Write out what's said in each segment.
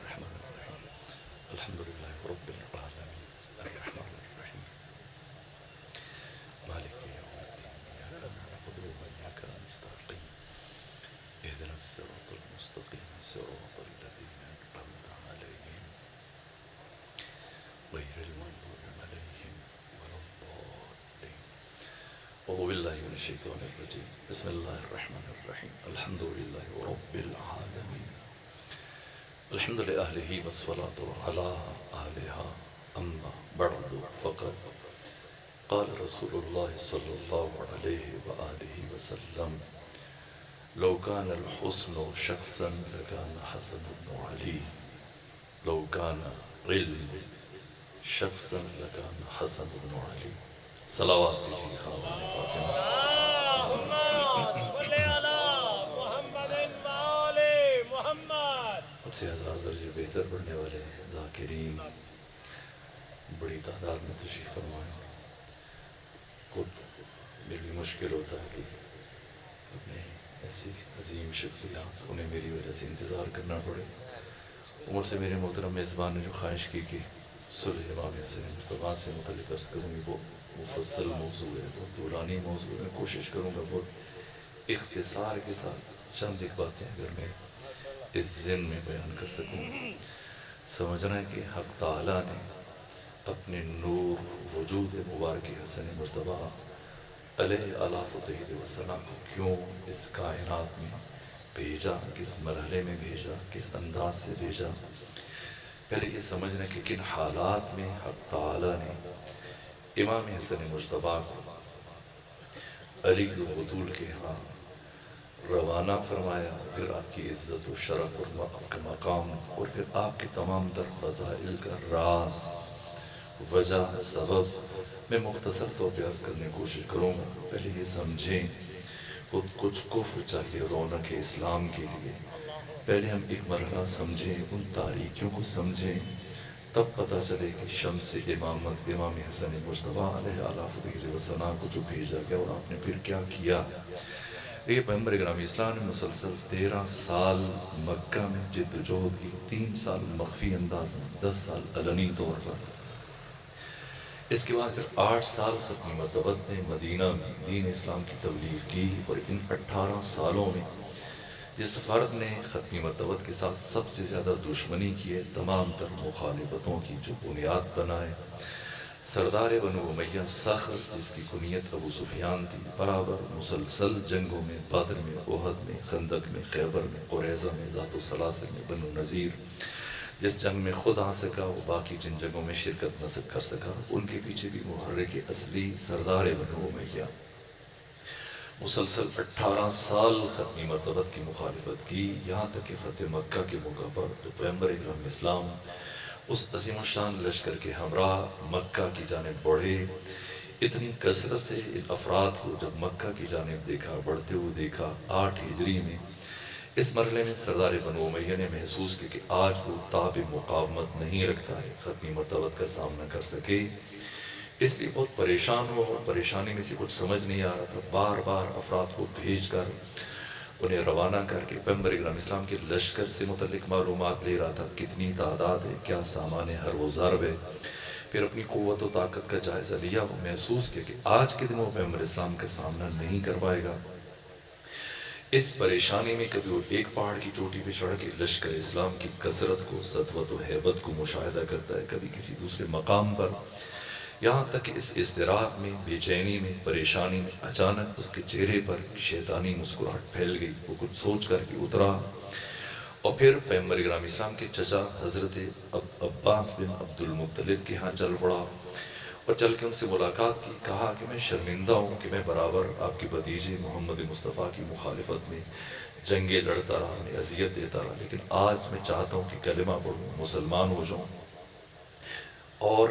الرحمن الرحيم الحمد لله رب العالمين الرحمن الرحيم مالك يوم الدين إياك نعبد وإياك نستعين اهدنا الصراط المستقيم صراط الذين أنعمت عليهم غير المغضوب عليهم ولا الضالين. أعوذ بالله من الشيطان الرجيم بسم الله الرحمن الرحيم الحمد لله رب العالمين الحمد لله والصلاة على أهلها أما بعد فقد قال رسول الله صلى الله عليه وآله وسلم لو كان الحسن شخصا لكان حسن بن علي لو كان علم شخصا لكان حسن بن علي صلوات الله خاوند فاطمہ. مجھ سے ہزار درجے بہتر پڑھنے والے ذاکرین بڑی تعداد میں تشریف فرمائیں. خود میری مشکل ہوتا ہے کہ اپنے ایسی عظیم شخصیات انہیں میری وجہ سے انتظار کرنا پڑے. عمر سے میرے محترم میزبان نے جو خواہش کی کہ صلح امام حسین مصطفیٰ سے متعلق عرض کروں گی، وہ مفصل موضوع ہے، بہت طولانی موضوع ہے. میں کوشش کروں گا بہت اختصار کے ساتھ چند ایک باتیں اگر میں اس ذہن میں بیان کر سکوں. سمجھنا ہے کہ حق تعالیٰ نے اپنے نور وجود مبارک حسن مرتبہ علیہ آلاف و تحید وسلام کو کیوں اس کائنات میں بھیجا، کس مرحلے میں بھیجا، کس انداز سے بھیجا. پہلے یہ سمجھنا کہ کن حالات میں حق تعالیٰ نے امام حسن مجتبیٰ کو علی البطول کے ہاں روانہ فرمایا، پھر آپ کی عزت و شرف اور آپ کا مقام اور پھر آپ کے تمام در فضائل کا راز، وجہ، سبب میں مختصر طور پہ عرض کرنے کی کوشش کروں گا. پہلے یہ سمجھیں خود کچھ کفر چاہیے رونق اسلام کے لیے. پہلے ہم ایک مرحلہ سمجھیں، ان تاریکیوں کو سمجھیں، تب پتہ چلے کہ شمس امامت امام حسن مجتبیٰ علیہ آلاف وسلم کو جو بھیجا گیا اور آپ نے پھر کیا کیا. یہ پیغمبر گرامی اسلام نے مسلسل 13 سال مکہ میں جد و جہد کی، 3 سال مخفی انداز میں، 10 سال علنی طور پر. اس کے بعد پھر 8 سال ختمی مرتبت نے مدینہ میں دین اسلام کی تبلیغ کی، اور ان 18 سالوں میں جس فرد نے ختمی مرتبت کے ساتھ سب سے زیادہ دشمنی کی ہے، تمام تر مخالفتوں کی جو بنیاد بنائے، سردار بنو امیہ صخر جس کی کنیت ابو سفیان تھی، برابر مسلسل جنگوں میں، بدر میں، احد میں، خندق میں، خیبر میں، قریظہ میں، ذات السلاسل میں، بنو نذیر، جس جنگ میں خود آ سکا وہ باقی جن جنگوں میں شرکت نہ کر سکا. ان کے پیچھے بھی محرک اصلی سردار بنو امیہ مسلسل 18 سال ختمی مرتبت کی مخالفت کی، یہاں تک کہ فتح مکہ کے موقع پر جو پیغمبر اکرم اسلام اس عظیم الشان لشکر کے ہمراہ مکہ کی جانب بڑھے، اتنی کثرت سے ان افراد کو جب مکہ کی جانب دیکھا، بڑھتے ہوئے دیکھا 8 ہجری میں، اس مرحلے میں سردار بنو امیہ نے محسوس کیا کہ آج وہ تاب مقاومت نہیں رکھتا ہے، ختمی مرتبت کا سامنا کر سکے. اس لیے بہت پریشان ہوا، پریشانی میں سے کچھ سمجھ نہیں آ رہا تھا. بار بار افراد کو بھیج کر انہیں روانہ کر کے پیغمبر اکرم اسلام کے لشکر سے متعلق معلومات لے رہا تھا، کتنی تعداد ہے، کیا سامان ہے، ہر وہ ضرب ہے. پھر اپنی قوت و طاقت کا جائزہ لیا، وہ محسوس کیا کہ آج کے دن وہ پیغمبر اسلام کا سامنا نہیں کر پائے گا. اس پریشانی میں کبھی وہ ایک پہاڑ کی چوٹی پہ چڑھ کے لشکر اسلام کی کثرت کو، سطوت و ہیبت کو مشاہدہ کرتا ہے، کبھی کسی دوسرے مقام پر، یہاں تک کہ اس اضطراب میں، بے چینی میں، پریشانی میں اچانک اس کے چہرے پر شیطانی مسکراہٹ پھیل گئی. وہ کچھ سوچ کر کے اترا اور پھر پیغمبر اکرم اسلام کے چچا حضرت عباس بن عبد المطلب کے ہاں چل پڑا اور چل کے ان سے ملاقات کی. کہا کہ میں شرمندہ ہوں کہ میں برابر آپ کے بھتیجے محمد مصطفیٰ کی مخالفت میں جنگیں لڑتا رہا، انہیں اذیت دیتا رہا، لیکن آج میں چاہتا ہوں کہ کلمہ پڑھوں، مسلمان ہو جاؤں اور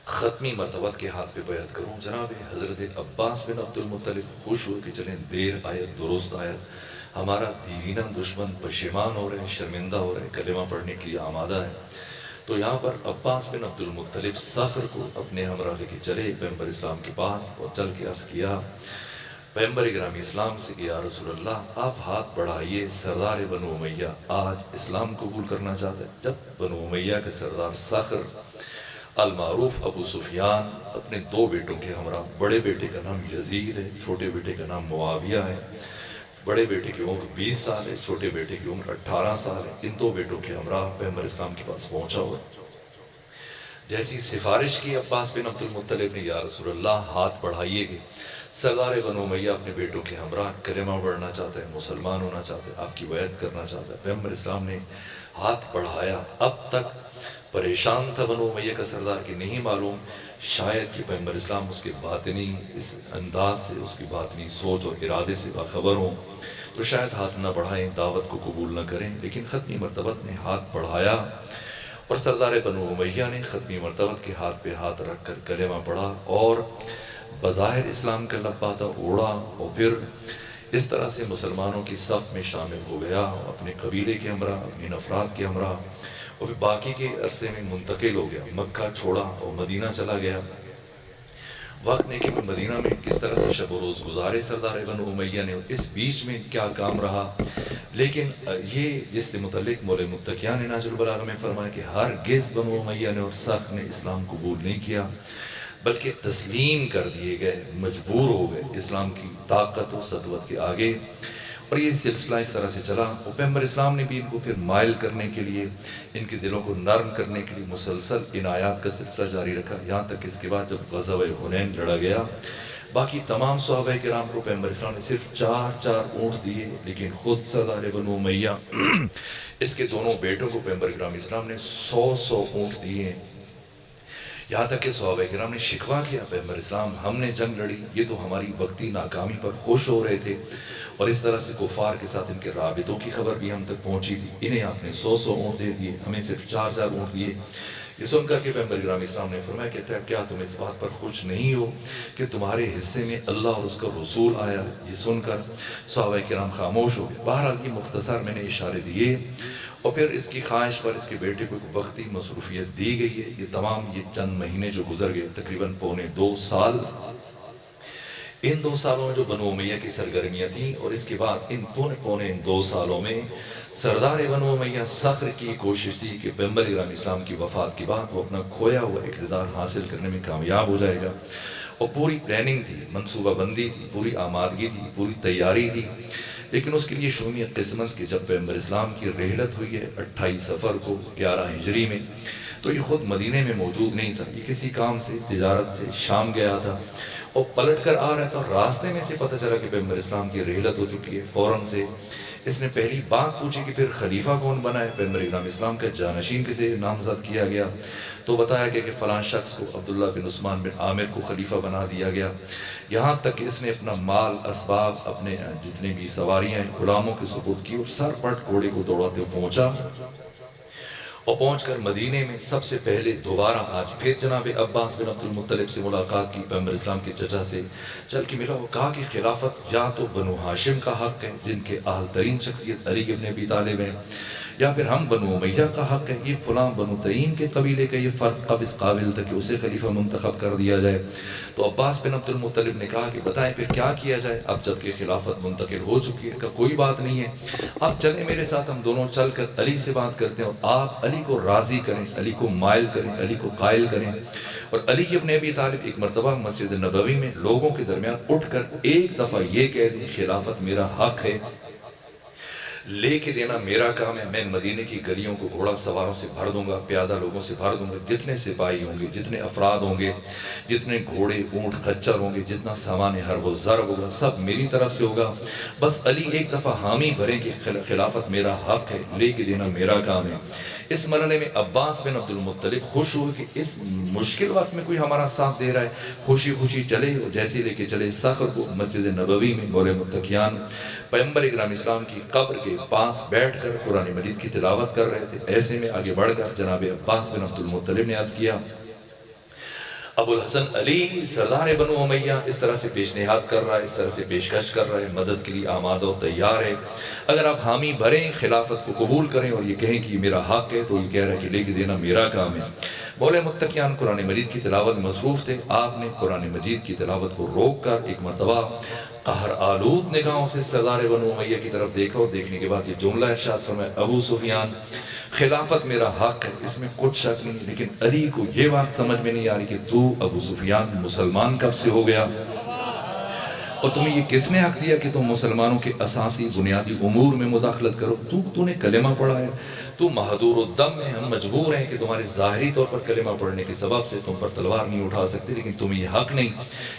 ختمی مرتبت کے ہاتھ پہ بیعت کروں. جناب حضرت عباس بن عبد المطلب خوش ہو کہ چلیں دیر آیت درست آیت، ہمارا دیرینہ دشمن پشیمان ہو رہے ہیں، شرمندہ ہو رہے ہیں، کلمہ پڑھنے کے لیے آمادہ ہے. تو یہاں پر عباس بن عبد المطلب صخر کو اپنے ہمراہ لے کے چلے پیغمبر اسلام کے پاس اور چل کے عرض کیا پیغمبر گرامی اسلام سے کہ یا رسول اللہ آپ ہاتھ بڑھائیے، سردار بنو امیہ آج اسلام قبول کرنا چاہتا ہے۔ جب بنو امیہ کے سردار صخر المعروف ابو سفیان اپنے دو بیٹوں کے ہمراہ، بڑے بیٹے کا نام یزید ہے، چھوٹے بیٹے کا نام معاویہ ہے، بڑے بیٹے کی عمر 20 سال ہے، چھوٹے بیٹے کی عمر 18 سال ہے، ان دو بیٹوں کے ہمراہ پیغمبر اسلام کے پاس پہنچا ہوا۔ جیسی سفارش کی عباس بن عبد المطلب نے، یا رسول اللہ ہاتھ بڑھائیے گے، سردار بنو امیہ اپنے بیٹوں کے ہمراہ کلمہ پڑھنا چاہتا ہے، مسلمان ہونا چاہتا ہے، آپ کی بیعت کرنا چاہتا ہے۔ پیغمبر اسلام نے ہاتھ بڑھایا۔ اب تک پریشان تھا بنو امیہ کا سردار کہ نہیں معلوم شاید کہ پیغمبر اسلام اس کے باطنی اس انداز سے، اس کی باطنی سوچ اور ارادے سے باخبر ہوں، تو شاید ہاتھ نہ بڑھائیں، دعوت کو قبول نہ کریں۔ لیکن ختمی مرتبت نے ہاتھ بڑھایا اور سردار بنو امیہ نے ختمی مرتبت کے ہاتھ پہ ہاتھ رکھ کر کلمہ پڑھا اور بظاہر اسلام کا لبادہ اوڑا، اور پھر اس طرح سے مسلمانوں کی صف میں شامل ہو گیا، اپنے قبیلے کے ہمراہ، اپنے افراد کے ہمراہ، اور پھر باقی کے عرصے میں منتقل ہو گیا، مکہ چھوڑا اور مدینہ چلا گیا۔ وقت نے کہ مدینہ میں کس طرح سے شب و روز گزارے سردار بنو امیہ نے، اس بیچ میں کیا کام رہا۔ لیکن یہ جس سے متعلق مولوی متقیان نے نہج البلاغہ میں فرمایا کہ ہرگز بنو امیہ نے اور سخت نے اسلام قبول نہیں کیا، بلکہ تسلیم کر دیے گئے، مجبور ہو گئے اسلام کی طاقت و سطوت کے آگے۔ اور یہ سلسلہ اس طرح سے چلا، اور پیغمبر اسلام نے بھی ان کو پھر مائل کرنے کے لیے، ان کے دلوں کو نرم کرنے کے لیے مسلسل عنایات کا سلسلہ جاری رکھا، یہاں تک اس کے بعد جب غزوہ حنین لڑا گیا، باقی تمام صحابہ کرام کو پیغمبر اسلام نے صرف 4 اونٹ دیے، لیکن خود سردار بنو امیہ اس کے دونوں بیٹوں کو پیغمبر اسلام نے 100 اونٹ دیے۔ یہاں تک کہ صحابہ کرام نے شکوہ کیا، پیغمبر اسلام ہم نے جنگ لڑی، یہ تو ہماری وقتی ناکامی پر خوش ہو رہے تھے، اور اس طرح سے کفار کے ساتھ ان کے رابطوں کی خبر بھی ہم تک پہنچی تھی، انہیں آپ نے 100 اونٹ دے دیے، ہمیں صرف 4 اونٹ دیے۔ یہ سن کر کے پیغمبر اسلام نے فرمایا کہ کیا تم اس بات پر خوش نہیں ہو کہ تمہارے حصے میں اللہ اور اس کا رسول آیا؟ یہ سن کر صحابہ کرام خاموش ہو گئے۔ بہرحال یہ مختصر میں نے اشارے دیے، اور پھر اس کی خواہش پر اس کے بیٹے کو وقتی مصروفیت دی گئی ہے۔ یہ تمام یہ چند مہینے جو گزر گئے، تقریباً 2.25 سال، ان 2 سالوں میں جو بنو امیہ کی سرگرمیاں تھیں، اور اس کے بعد ان پونے 2 سالوں میں سردار بنو امیہ صخر کی کوشش تھی کہ پیغمبر اسلام کی وفات کے بعد وہ اپنا کھویا ہوا اقتدار حاصل کرنے میں کامیاب ہو جائے گا، اور پوری پلاننگ تھی، منصوبہ بندی تھی، پوری آمادگی تھی، پوری تیاری تھی۔ لیکن اس کے لیے شومی قسمت کہ جب پیغمبر اسلام کی رحلت ہوئی ہے 28 صفر کو 11 ہجری میں، تو یہ خود مدینے میں موجود نہیں تھا، یہ کسی کام سے، تجارت سے شام گیا تھا، اور پلٹ کر آ رہا تھا۔ راستے میں سے پتہ چلا کہ پیغمبر اسلام کی رحلت ہو چکی ہے۔ فوراً سے اس نے پہلی بات پوچھی کہ پھر خلیفہ کون بنا ہے؟ پیغمبر اسلام کا جانشین کسے نامزد کیا گیا؟ تو بتایا گیا کہ فلاں شخص کو عبداللہ بن عثمان بن عامر کو خلیفہ بنا دیا گیا۔ یہاں تک کہ اس نے اپنا مال، اسباب، اپنے جتنے بھی سواریاں غلاموں کے سپرد کی، اور سر پٹ گھوڑے کو دوڑاتے ہوئے پہنچا، اور پہنچ کر مدینے میں سب سے پہلے دوبارہ آج پھر جناب عباس بن عبد المطلب سے ملاقات کی، پیغمبر اسلام کے چچا سے چل کے ملا، وہ کہا کہ خلافت یا تو بنو ہاشم کا حق ہے جن کے اعلی ترین شخصیت علی ابن ابی طالب ہیں، یا پھر ہم بنو امیہ کا حق ہے، یہ فلاں بنو تیم کے قبیلے کا یہ فرد اب اس قابل تھا کہ اسے خلیفہ منتخب کر دیا جائے۔ تو عباس بن عبد المطلب نے کہا کہ بتائیں پھر کیا کیا جائے، اب جب کہ خلافت منتقل ہو چکی ہے، کہ کوئی بات نہیں ہے، اب چلیں میرے ساتھ، ہم دونوں چل کر علی سے بات کرتے ہیں، اور آپ علی کو راضی کریں، علی کو مائل کریں، علی کو قائل کریں۔ اور علی ابن ابی طالب ایک مرتبہ مسجد نبوی میں لوگوں کے درمیان اٹھ کر ایک دفعہ یہ کہہ دیں خلافت میرا حق ہے، لے کے دینا میرا کام ہے، میں مدینے کی گلیوں کو گھوڑا سواروں سے بھر دوں گا، پیادہ لوگوں سے بھر دوں گا، جتنے سپاہی ہوں گے، جتنے افراد ہوں گے، جتنے گھوڑے اونٹ خچر ہوں گے، جتنا سامان حرب و ضرب ہوگا، سب میری طرف سے ہوگا۔ بس علی ایک دفعہ حامی بھریں کہ خلافت میرا حق ہے، لے کے دینا میرا کام ہے۔ اس مرحلے میں عباس بن عبد المطلب خوش ہوئے کہ اس مشکل وقت میں کوئی ہمارا ساتھ دے رہا ہے، خوشی خوشی چلے، اور جیسے لے کے چلے صخر کو مسجد نبوی میں مولوی متقیان پیغمبر اسلام کی قبر کے پاس بیٹھ کر قرآن مجید کی تلاوت کر رہے تھے۔ ایسے میں آگے بڑھ کر جناب عباس بن عبد المطلب نے عرض کیا، ابو الحسن علی سردار بنو امیہ اس طرح سے پیشنہاد کر رہا ہے، اس طرح سے پیشکش کر رہا ہے، مدد کے لیے آمادہ و تیار ہے، اگر آپ حامی بھریں، خلافت کو قبول کریں اور یہ کہیں کہ یہ میرا حق ہے، تو یہ کہہ رہا ہے کہ لے کے دینا میرا کام ہے۔ مولوی متقیان قرآن مجید کی تلاوت مصروف تھے، آپ نے قرآن مجید کی تلاوت کو روک کر ایک مرتبہ قہر آلود نگاہوں سے سردار بنو امیہ کی طرف دیکھا اور دیکھنے کے بعد یہ جملہ ارشاد فرمایا ابو سفیان خلافت میرا حق ہے، اس میں کچھ شک نہیں، لیکن علی کو یہ بات سمجھ میں نہیں آ رہی کہ تو ابو سفیان مسلمان کب سے ہو گیا، اور تمہیں یہ کس نے حق دیا کہ تم مسلمانوں کے اساسی بنیادی امور میں مداخلت کرو؟ تو نے کلمہ پڑھا ہے، تو محدور الدم ہے، ہم مجبور ہیں کہ تمہارے ظاہری طور پر کلمہ پڑھنے کے سبب سے تم پر تلوار نہیں اٹھا سکتے، لیکن تمہیں یہ حق نہیں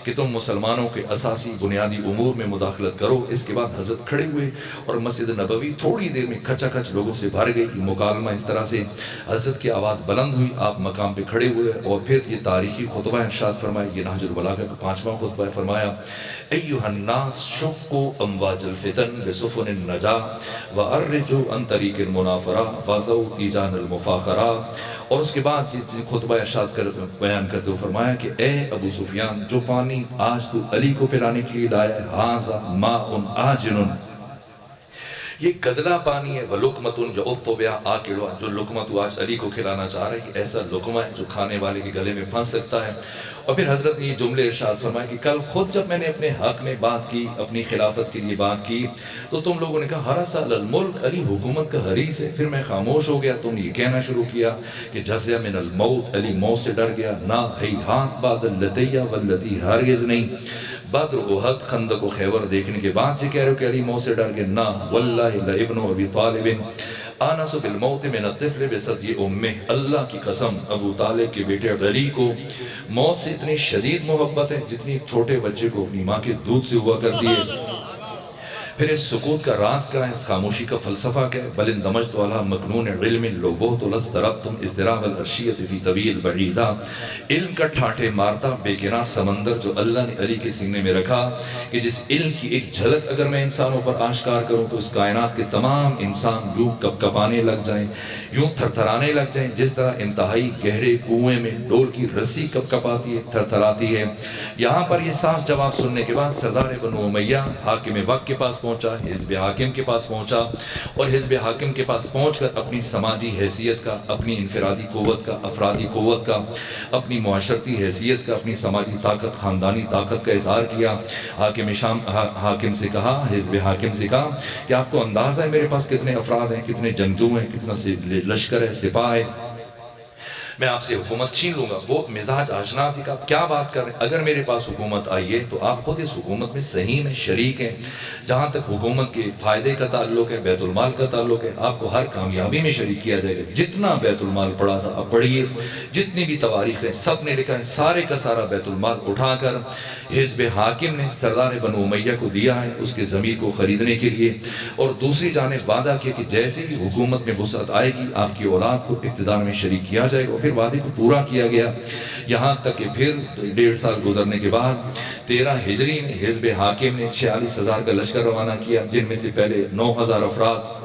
کہ تم مسلمانوں کے اساسی بنیادی امور میں مداخلت کرو۔ اس کے بعد حضرت کھڑے ہوئے اور مسجد نبوی تھوڑی دیر میں کھچا کھچ لوگوں سے بھر گئی۔ مکالمہ اس طرح سے حضرت کی آواز بلند ہوئی، آپ مقام پہ کھڑے ہوئے اور پھر یہ تاریخی خطبہ ارشاد فرمایا، یہ نہج البلاغہ کا 5واں خطبہ ہے، فرمایا ایھا الناس شقوا امواج الفتن بسفن النجا وارجوا عن طریق المنافرہ وضعوا تیجان المفاخرہ۔ اور اس کے بعد یہ خطبہ ارشاد بیان کرتے ہوئے فرمایا کہ اے ابو سفیان، جو پانی آج تو علی کو پلانے کے لیے لایا ہے، ھذا ماء آجن، یہ گدلا پانی ہے، وَلُقْمَةٌ يَعُضُّ بِهَا آکِلُهَا، جو لقمہ تو آج علی کو کھلانا چاہ رہا ہے، یہ ایسا لقمہ ہے جو کھانے والے کے گلے میں پھنس سکتا ہے۔ اور پھر حضرت نے یہ جملے ارشاد فرمایا کہ کل خود جب میں نے اپنے حق میں بات کی، اپنی خلافت کے لیے بات کی، تو تم لوگوں نے کہا حرس علی الملک، علی حکومت کا حریص ہے۔ پھر میں خاموش ہو گیا، تم نے یہ کہنا شروع کیا کہ جزیہ من الموت، علی موت سے ڈر گیا، نہ ہیہات بعد اللتیہ واللتی، ہرگز نہیں، بدر احد خندق و خیبر دیکھنے کے بعد یہ کہہ رہے ہو کہ علی موت سے ڈر گیا، نہ واللہ لابن ابی طالب آنس بالموت من الطفل بصدی امہ، اللہ کی قسم ابو طالب کے بیٹے علی کو موت سے اتنی شدید محبت ہے جتنی ایک چھوٹے بچے کو اپنی ماں کے دودھ سے ہوا کرتی ہے۔ پھر اس سکوت کا راز کیا ہے، اس خاموشی کا فلسفہ کیا ہے؟ بل اندمجت علی مکنون علم لو بہت لستربتم اضطراب العرشیت فی طویل بعیدہ، علم کا ٹھاٹھے مارتا بے کنار سمندر جو اللہ نے علی کے سینے میں رکھا کہ جس علم کی ایک جھلک اگر میں انسانوں پر آشکار کروں تو اس کائنات کے تمام انسان یوں کپ کپانے لگ جائیں، یوں تھر تھرانے لگ جائیں، جس طرح انتہائی گہرے کنویں میں ڈول کی رسی کپ کپاتی ہے، تھر تھراتی ہے۔ یہاں پر یہ صاف جواب سننے کے بعد سردار بنو امیہ حاکم وقت کے پاس پہنچا، حزب حاکم کے پاس پہنچا، اور حزب حاکم کے پاس پہنچ کر اپنی سماجی حیثیت کا، اپنی انفرادی قوت کا، افرادی قوت کا، اپنی معاشرتی حیثیت کا، اپنی سماجی طاقت، خاندانی طاقت کا اظہار کیا۔ حاکم سے کہا، حزب حاکم سے کہا کہ آپ کو اندازہ ہے میرے پاس کتنے افراد ہیں، کتنے جنگجو ہیں، کتنا لشکر ہے، سپاہ ہے، میں آپ سے حکومت چھین لوں گا۔ وہ مزاج آشنا تھی کہ آپ کیا بات کر رہے ہیں، اگر میرے پاس حکومت آئی ہے تو آپ خود اس حکومت میں صحیح میں شریک ہیں۔ جہاں تک حکومت کے فائدے کا تعلق ہے، بیت المال کا تعلق ہے، آپ کو ہر کامیابی میں شریک کیا جائے گا۔ جتنا بیت المال پڑا تھا آپ پڑھیے، جتنی بھی تواریخ ہیں سب نے لکھا ہے، سارے کا سارا بیت المال اٹھا کر حزب حاکم نے سردار بنو امیہ کو دیا ہے اس کے ضمیر کو خریدنے کے لیے، اور دوسری جانب وعدہ کیا کہ جیسے ہی حکومت میں وسعت آئے گی آپ کی اولاد کو اقتدار میں شریک کیا جائے گا۔ پھر وعدے کو پورا کیا گیا، یہاں تک کہ پھر 1.5 سال گزرنے کے بعد 13 ہجری میں حزب حاکم نے 46,000 کا لشکر روانہ کیا، جن میں سے پہلے 9,000 افراد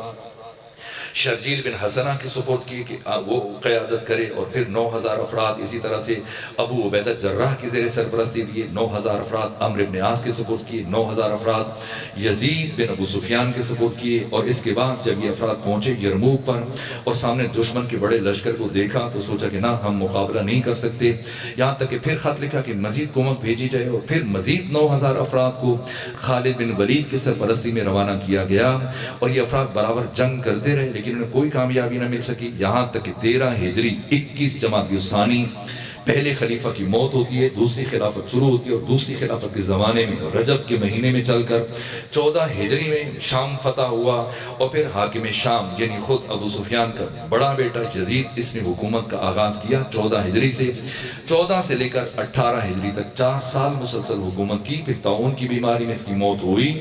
شرجیل بن حسنہ کے سپورٹ کی کہ وہ قیادت کرے، اور پھر 9,000 افراد اسی طرح سے ابو عبیدہ جراح کی زیر سرپرستی دیے، 9,000 افراد عمرو بن عاص کے سپورٹ کیے، 9,000 افراد یزید بن ابو سفیان کے سپورٹ کیے۔ اور اس کے بعد جب یہ افراد پہنچے یرموک پر اور سامنے دشمن کے بڑے لشکر کو دیکھا تو سوچا کہ نہ ہم مقابلہ نہیں کر سکتے، یہاں تک کہ پھر خط لکھا کہ مزید قوت بھیجی جائے، اور پھر مزید 9,000 افراد کو خالد بن ولید کی سرپرستی میں روانہ کیا گیا، اور یہ افراد برابر جنگ کرتے رہے لیکن انہیں کوئی کامیابی نہ مل سکی، یہاں تک کہ 13 ہجری 21 جمادی الثانی پہلے خلیفہ کی موت ہوتی ہے، دوسری خلافت شروع ہوتی ہے، اور دوسری خلافت کے زمانے میں رجب کے مہینے میں چل کر 14 ہجری میں شام فتح ہوا، اور پھر حاکم شام یعنی خود ابو سفیان کا بڑا بیٹا یزید اس نے حکومت کا آغاز کیا 14 ہجری سے، 14 سے لے کر 18 ہجری تک 4 سال مسلسل حکومت کی۔ پھر طاعون کی بیماری میں اس کی موت ہوئی،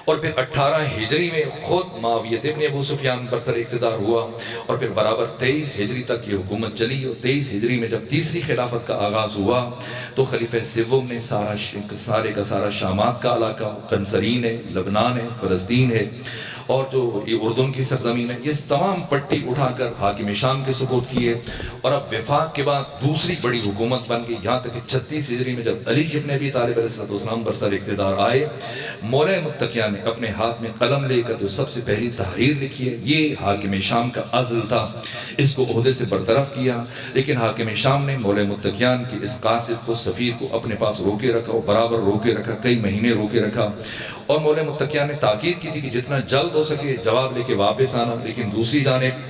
اور پھر 18 ہجری میں خود معاویہ ابن ابو سفیان برسر اقتدار ہوا، اور پھر برابر 23 ہجری تک یہ حکومت چلی، اور 23 ہجری میں جب تیسری خلافت کا آغاز ہوا تو خلیفہ سوم نے سارے کا سارا شامات کا علاقہ، قنسرین ہے، لبنان ہے، فلسطین ہے، اور جو یہ اردن کی سرزمین ہے، یہ تمام پٹی اٹھا کر حاکم شام کے سپورٹ کیے، اور اب وفاق کے بعد دوسری بڑی حکومت بن گئی، یہاں تک کہ 36 ہجری میں جب علی ابن ابی طالب علیہ السلام برسر اقتدار آئے، مولا متقیہ نے اپنے ہاتھ میں قلم لے کر جو سب سے پہلی تحریر لکھی ہے، یہ حاکم شام کا عزل تھا، اس کو عہدے سے برطرف کیا، لیکن حاکم شام نے مولا متقیان کی اس قاصد کو، سفیر کو اپنے پاس روکے رکھا، اور برابر روکے رکھا، کئی مہینے روکے رکھا، اور مولا متقیان نے تاکید کی تھی کہ جتنا جلد ہو سکے جواب لے کے واپس آنا، لیکن دوسری جانب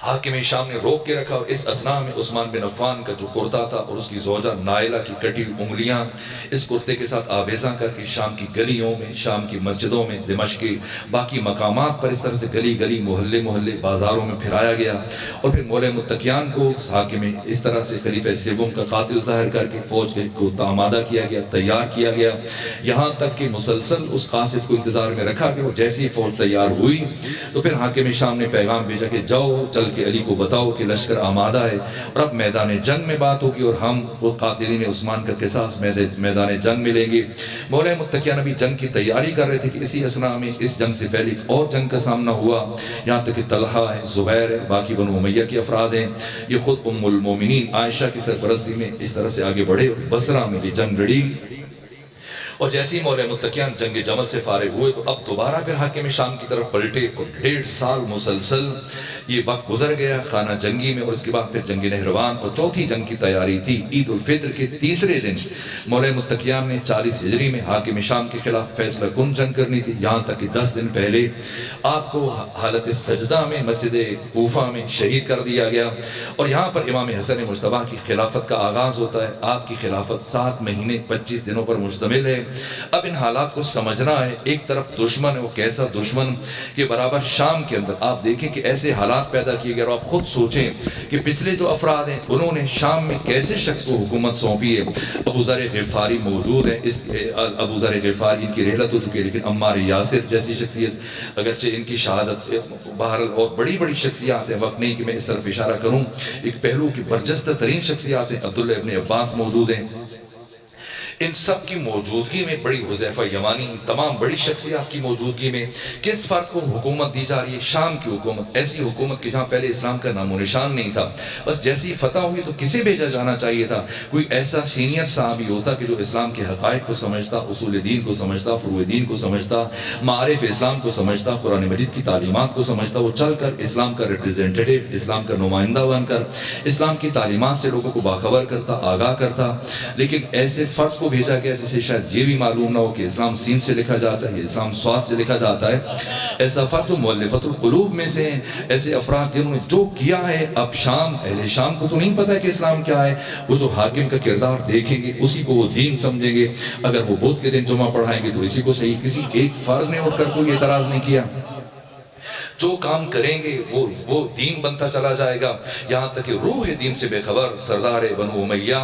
حاکم شام نے روک کے رکھا، اور اس اثناء میں عثمان بن عفان کا جو کرتا تھا اور اس کی زوجہ نائلہ کی کٹی انگلیاں اس کرتے کے ساتھ آویزاں کر کے شام کی گلیوں میں، شام کی مسجدوں میں، دمشق کے باقی مقامات پر اس طرح سے گلی گلی، محلے محلے، بازاروں میں پھرایا گیا، اور پھر مولا متقیان کو حاکم اس طرح سے خلیفہ سوم کا قاتل ظاہر کر کے فوج کو آمادہ کیا گیا، تیار کیا گیا، یہاں تک کہ مسلسل اس قاصد کو انتظار میں رکھا کہ وہ جیسی فوج تیار ہوئی تو پھر حاکم شام نے پیغام بھیجا کہ جاؤ چل کہ علی کو بتاؤ کہ لشکر آمادہ ہے، اور اب میدان جنگ میں بات ہوگی، اور ہم وہ قاتلین عثمان کا قصاص میدان جنگ میں لیں گے۔ مولا متقیان ابھی جنگ کی تیاری کر رہے تھے کہ اسی اثناء میں اس جنگ سے پہلے ایک اور جنگ کا سامنا ہوا، یہاں تک کہ طلحہ ہے، زبیر ہے، باقی بنو امیہ کے افراد ہیں، یہ خود ام المومنین عائشہ کی سرپرستی میں اس طرح سے آگے بڑھے، بصرہ میں بھی جنگ لڑی، اور جیسے ہی مولا متقیان جنگ جمل سے فارغ ہوئے تو اب دوبارہ پھر حاکم شام کی طرف پلٹے، اور 1.5 سال مسلسل یہ وقت گزر گیا خانہ جنگی میں، اور اس کے بعد پھر جنگ نہروان اور چوتھی جنگ کی تیاری تھی۔ عید الفطر کے تیسرے دن مولا متقیان نے 40 ہجری میں حاکم شام کے خلاف فیصلہ کن جنگ کرنی تھی، یہاں تک کہ 10 دن پہلے آپ کو حالت سجدہ میں مسجد کوفہ میں شہید کر دیا گیا، اور یہاں پر امام حسن مجتبیٰ کی خلافت کا آغاز ہوتا ہے۔ آپ کی خلافت 7 مہینے 25 دنوں پر مشتمل ہے۔ اب ان حالات کو سمجھنا ہے، ایک طرف دشمن ہے، وہ کیسا دشمن کہ برابر شام کے اندر آپ دیکھیں کہ ایسے حالات پیدا کیے گئے، اور آپ خود سوچیں کہ پچھلے جو افراد ہیں انہوں نے شام میں کیسے شخص کو حکومت سونپی ہے۔ ابو ذر غفاری موجود ہے، اس ابو ذر غفاری ان کی رحلت ہو چکی ہے، لیکن عمار یاسر جیسی شخصیت اگرچہ ان کی شہادت بہرحال، اور بڑی بڑی شخصیات ہیں، وقت نہیں کہ میں اس طرف اشارہ کروں، ایک پہلو کی برجستہ ترین شخصیات ہیں، عبداللہ ابن عباس موجود ہیں، ان سب کی موجودگی میں، بڑی حذیفہ یمانی، ان تمام بڑی شخصیات کی موجودگی میں کس فرد کو حکومت دی جا رہی ہے؟ شام کی حکومت، ایسی حکومت کہ جہاں پہلے اسلام کا نام و نشان نہیں تھا، بس جیسی فتح ہوئی تو کسے بھیجا جانا چاہیے تھا؟ کوئی ایسا سینئر صحابی ہوتا کہ جو اسلام کے حقائق کو سمجھتا، اصول دین کو سمجھتا، فروع دین کو سمجھتا، معارف اسلام کو سمجھتا، قرآن مجید کی تعلیمات کو سمجھتا، وہ چل کر اسلام کا ریپریزنٹیٹیو، اسلام کا نمائندہ بن کر اسلام کی تعلیمات سے لوگوں کو باخبر کرتا، آگاہ کرتا، لیکن ایسے فرد کو بھیجا گیا جسے شاید یہ بھی معلوم نہ ہو کہ اسلام سین سے لکھا جاتا ہے، اسلام سواد سے لکھا جاتا ہے، ایسا فرد جو مؤلفۃ القلوب میں سے ہیں، ایسے افراد جنہوں نے جو کیا ہے، اب شام، اہل شام کو تو نہیں پتہ کہ اسلام کیا ہے، وہ جو حاکم کا کردار دیکھیں گے اسی کو وہ دین سمجھیں گے، اگر وہ بدھ کے دن جمعہ پڑھائیں گے تو اسی کو صحیح، کسی ایک فرد نے اٹھ کر کوئی اعتراض نہیں کیا، جو کام کریں گے وہ دین بنتا چلا جائے گا، یہاں تک کہ روح دین سے بے خبر سردار بنو امیہ،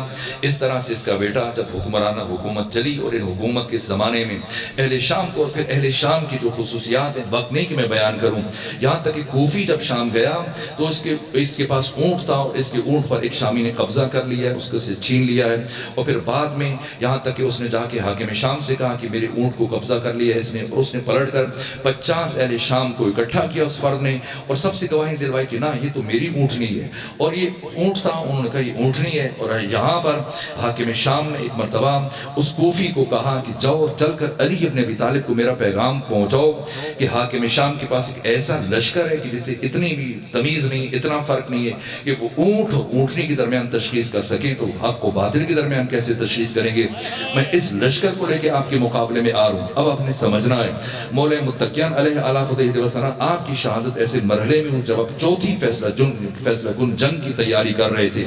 اس طرح سے اس کا بیٹا جب حکمرانہ حکومت چلی، اور ان حکومت کے زمانے میں اہل شام کو، اور پھر اہل شام کی جو خصوصیات ہیں وقت نہیں کہ میں بیان کروں، یہاں تک کہ کوفی جب شام گیا تو اس کے پاس اونٹ تھا، اور اس کے اونٹ پر ایک شامی نے قبضہ کر لیا ہے، اس کو سے چھین لیا ہے، اور پھر بعد میں یہاں تک کہ اس نے جا کے حاکم شام سے کہا کہ میرے اونٹ کو قبضہ کر لیا ہے اس نے، اور اس نے پلٹ کر 50 اہل شام کو اکٹھا کیا اس فرد نے، اور سب سے گواہی دلوائی کہ نہ یہ تو میری اونٹنی ہے، اور یہ اونٹ تھا، انہوں نے کہا یہ اونٹنی ہے، اور یہاں پر حاکم شام نے ایک مرتبہ اس کوفی کو کہا کہ جاؤ چل کر علی ابن ابی طالب کو میرا پیغام پہنچاؤ کہ حاکم شام کے پاس ایک ایسا لشکر ہے کہ جس سے اتنی بھی تمیز نہیں، اتنا فرق نہیں ہے کہ وہ اونٹ اور اونٹنی کے درمیان تشخیص کر سکیں، تو حق و باطل کے درمیان کیسے تشخیص کریں گے؟ میں اس لشکر کو لے کے آپ کے مقابلے میں آ رہا ہوں۔ اب آپ نے سمجھنا ہے مولا متقیان علیہ الصلوۃ والسلام آپ کی شہادت ایسے مرحلے میں ہوں جب آپ چوتھی فیصلہ کن جنگ کی تیاری کر رہے تھے،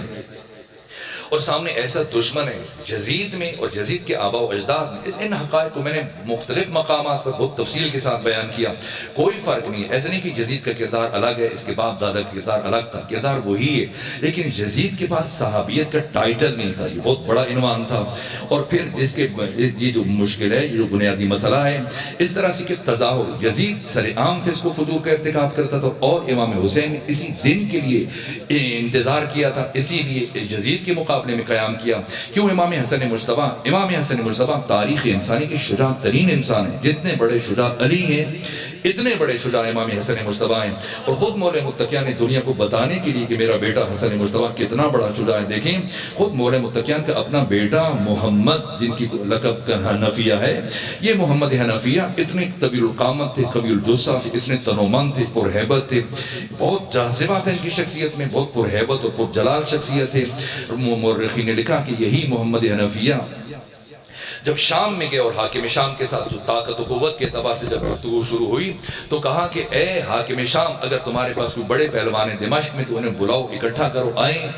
اور سامنے ایسا دشمن ہے یزید میں، اور یزید کے آباء و اجداد میں، ان حقائق کو میں نے مختلف مقامات پر بہت تفصیل کے ساتھ بیان کیا، کوئی فرق نہیں ہے، ایسا نہیں کہ یزید کا کردار الگ ہے، اس کے باپ دادا کا کردار الگ تھا، کردار وہی ہے، لیکن یزید کے پاس صحابیت کا ٹائٹل نہیں تھا، یہ بہت بڑا عنوان تھا، اور پھر اس کے یہ جو مشکل ہے، یہ جو بنیادی مسئلہ ہے، اس طرح سے کہ تظاہر یزید سر عام فسق و فجور کا ارتکاب کرتا تھا، اور امام حسین نے اسی دن کے لیے انتظار کیا تھا، اسی لیے یزید کے مقابلے میں قیام کیا۔ کیوں؟ امام حسن مجتبیٰ تاریخ انسانی کے شجاع ترین انسان ہیں، جتنے بڑے شجاع علی ہیں، اتنے بڑے شجاع امام حسن مجتبی ہیں، اور خود مولا متقیہ نے دنیا کو بتانے کے لیے کہ میرا بیٹا حسن مجتبی کتنا بڑا شجاع ہے، دیکھیں خود مولا متقیہ کا اپنا بیٹا محمد، جن کی لقب حنفیہ ہے، یہ محمد حنفیہ اتنے طویل القامت تھے، قوی الجثہ تھے، اتنے تنومند تھے، پرہیبت تھے، بہت جاذبات ہیں ان کی شخصیت میں، بہت پرہیبت اور پرجلال شخصیت ہے۔ مورخین نے لکھا کہ یہی محمد حنفیہ جب شام میں گئے اور حاکم شام کے ساتھ جو طاقت و قوت کے اعتبار سے جب گفتگو شروع ہوئی تو کہا کہ اے حاکم شام، اگر تمہارے پاس کوئی بڑے پہلوان ہیں دمشق میں تو انہیں بلاؤ، اکٹھا کرو، آئیں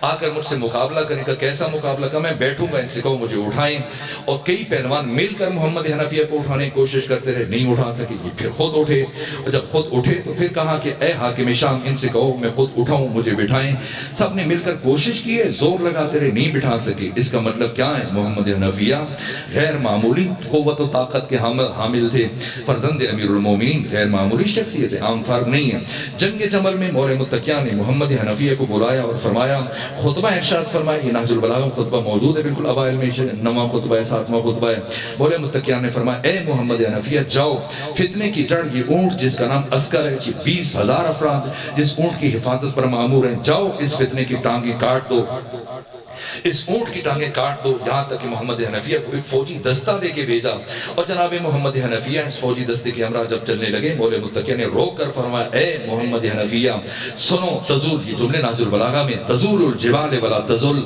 آ کر مجھ سے مقابلہ کریں گا۔ کیسا مقابلہ؟ کا میں بیٹھوں گا، ان سے کہو مجھے اٹھائیں، اور کئی پہلوان مل کر محمد حنفیہ کو اٹھانے کی کوشش کرتے رہے، نہیں اٹھا سکے، یہ پھر خود اٹھے، اور جب خود اٹھے تو پھر کہا کہ اے حاکم شام، ان سے کہو میں خود اٹھاؤں، مجھے بٹھائیں۔ سب نے مل کر کوشش کی ہے، زور لگاتے رہے، نہیں بٹھا سکے۔ اس کا مطلب کیا ہے؟ محمد حنفیہ غیر معمولی قوت و طاقت کے حامل تھے، فرزند امیر المومنین، غیر معمولی شخصیت ہے، عام فرق نہیں ہے۔ جنگ جمل میں مولا متقیہ نے محمد حنفیہ کو بلایا اور فرمایا، خطبہ ارشاد فرمایا، یہ نہج البلاغہ خطبہ موجود ہے بالکل اوائل میں، 9واں خطبہ ہے، 7واں خطبہ ہے۔ مولا متقیہ نے فرمایا، اے محمد حنفیہ جاؤ، فتنے کی جڑ یہ اونٹ جس کا نام عسکر ہے، 20,000 افراد جس اونٹ کی حفاظت پر مامور ہیں، جاؤ اس فتنے کی ٹانگیں کاٹ دو، اس اونٹ کی ٹانگیں کاٹ دو، یہاں تک کہ محمد حنفیہ کو ایک فوجی دستہ دے کے بھیجا۔ اور جناب محمد حنفیہ اس فوجی دستے کے ہمراہ جب چلنے لگے، مولا متقیہ نے روک کر فرمایا، اے محمد حنفیہ سنو، تزول، یہ جملے نہج البلاغہ میں، تزول الجبال ولا تزل،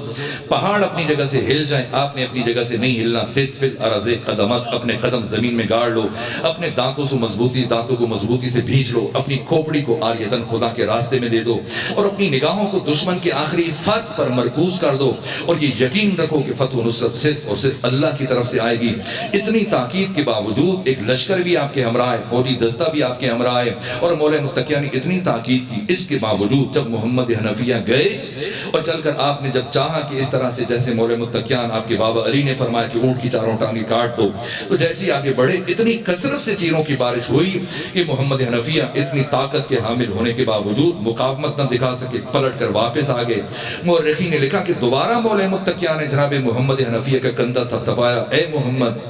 پہاڑ اپنی جگہ سے ہل جائیں، آپ نے اپنی جگہ سے نہیں ہلنا، تدفل ارض قدمت، اپنے قدم زمین میں گاڑ لو، اپنے دانتوں کو مضبوطی سے بھینچ لو، اپنی کھوپڑی کو عاریتاً خدا کے راستے میں دے دو، اور اپنی نگاہوں کو دشمن کے آخری فتح پر مرکوز کر دو، اور یہ یقین رکھو کہ فتح و نصرت صرف اور صرف اللہ کی طرف سے آئے گی۔ اتنی تاکید کے باوجود ایک لشکر بھی آپ کے ہمراہ ہے، فوجی دستہ بھی آپ کے ہمراہ ہے، اور مولا متقیہ نے اتنی تاکید کی، اس کے باوجود جب محمد حنفیہ گئے اور چل کر آپ نے جب چاہا کہ اس طرح سے جیسے مولا متقیہ آپ کے بابا علی نے فرمایا کہ اونٹ کی چاروں ٹانگیں کاٹ دو، تو جیسے ہی آگے بڑھے اتنی کثرت سے تیروں کی بارش ہوئی کہ محمد حنفیہ اتنی طاقت کے حامل ہونے کے باوجود مقاومت نہ دکھا سکے، پلٹ کر واپس آ گئے۔ مورخین نے لکھا کہ دوبارہ مولا متقیہ نے جناب محمد حنفیہ کا کندھا تھپتھپایا، اے محمد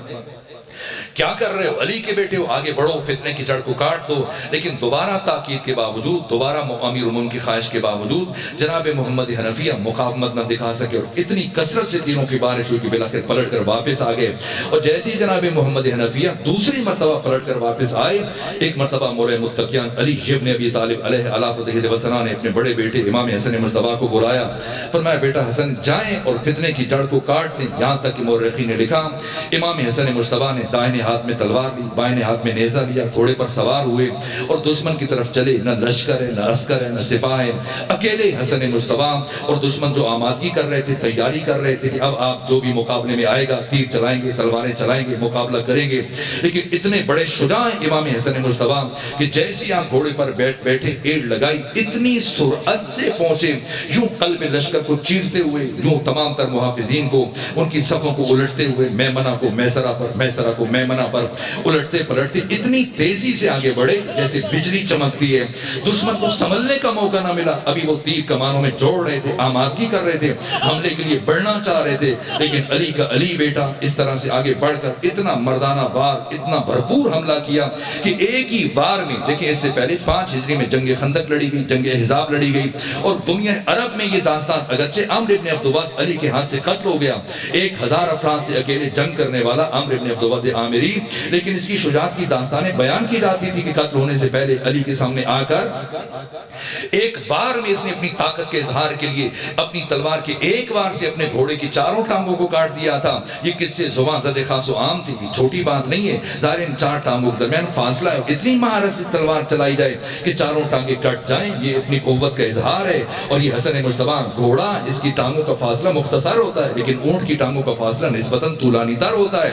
کیا کر رہے ہو؟ علی کے بیٹے ہو، آگے بڑھو، فتنے کی جڑ کو کاٹ دو۔ لیکن دوبارہ تاکید کے باوجود، دوبارہ امیر المومنین کی خواہش کے باوجود جناب محمد حنفیہ مقاومت نہ دکھا سکے، اور اتنی کثرت سے تیروں کی بارش ہوئی کہ بلاخر پلٹ کر واپس آ گئے۔ اور جیسے ہی جناب محمد حنفیہ دوسری مرتبہ پلٹ کر واپس آئے، ایک مرتبہ مولا متقیہ علی ابن ابی طالب علیہ فتح وسنا نے اپنے بڑے بیٹے امام حسن مجتبی کو بلایا، فرمایا بیٹا حسن جائیں اور فتنے کی جڑ کو کاٹ دیں۔ یہاں تک کہ مورخین نے لکھا امام حسن مجتبی نے دائیں ہاتھ میں تلوار لی، بائیں ہاتھ میں نیزہ لیا، گھوڑے پر سوار ہوئے اور دشمن کی طرف چلے۔ نہ لشکر ہے، نہ عسکر ہے، نہ سپاہ ہے، اکیلے حسن مجتبی، اور دشمن جو آمادگی کر رہے تھے، تیاری کر رہے تھے کہ اب آپ جو بھی مقابلے میں آئے گا تیر چلائیں گے، تلواریں چلائیں گے، مقابلہ کریں گے۔ لیکن اتنے بڑے شجاع امام حسن مجتبی کہ جیسے آپ گھوڑے پر بیٹھے، ایڑ لگائی، اتنی سرعت سے پہنچے، یوں قلب لشکر کو چیرتے ہوئے، یوں تمام تر محافظین کو، ان کی صفوں کو الٹتے ہوئے، میمنہ کو میسرہ پر، میسرہ کو میمنہ پر الٹتے پلٹتے اتنی تیزی سے آگے بڑھے جیسے بجلی چمکتی ہے۔ دشمن کو سنبھلنے کا موقع نہ ملا، ابھی وہ تیر کمانوں میں جوڑ رہے تھے، آمادگی کر رہے تھے، حملے کے لیے بڑھنا چاہ رہے تھے، لیکن علی کا علی بیٹا اس طرح سے آگے بڑھ کر اتنا مردانہ وار، اتنا بھرپور حملہ کیا کہ ایک ہی وار میں، دیکھیں اس سے پہلے 5 ہجری میں جنگ خندق لڑی گئی، جنگ احزاب لڑی گئی، اور دنیا عرب میں یہ داستان اگرچہ عمرو بن عبدود علی کے ہاتھ سے قتل ہو گیا، 1000 افراد سے اکیلے جنگ کرنے والا عمرو بن عبدود عامری، لیکن اس کی شجاعت کی داستانیں بیان کی جاتی تھی کہ قتل ہونے سے پہلے علی کے سامنے آ کر ایک بار میں اس نے اپنی طاقت کے اظہار کے لیے اپنی تلوار کے ایک وار سے اپنے گھوڑے کی چاروں ٹانگوں کو کاٹ دیا تھا۔ یہ کس سے زبان زد خاص و عام تھی، یہ چھوٹی بات نہیں ہے، ظاہر ان 4 ٹانگوں کے درمیان فاصلہ ہے، اتنی مہارت سے تلوار چلائی جائے کہ چاروں ٹانگیں کٹ جائیں، یہ اپنی قوت کا اظہار ہے۔ اور یہ حسن مجتبی گھوڑا، اس کی ٹانگوں کا فاصلہ مختصر ہوتا ہے، لیکن اونٹ کی ٹانگوں کا فاصلہ نسبتاً طولانی تر ہوتا ہے۔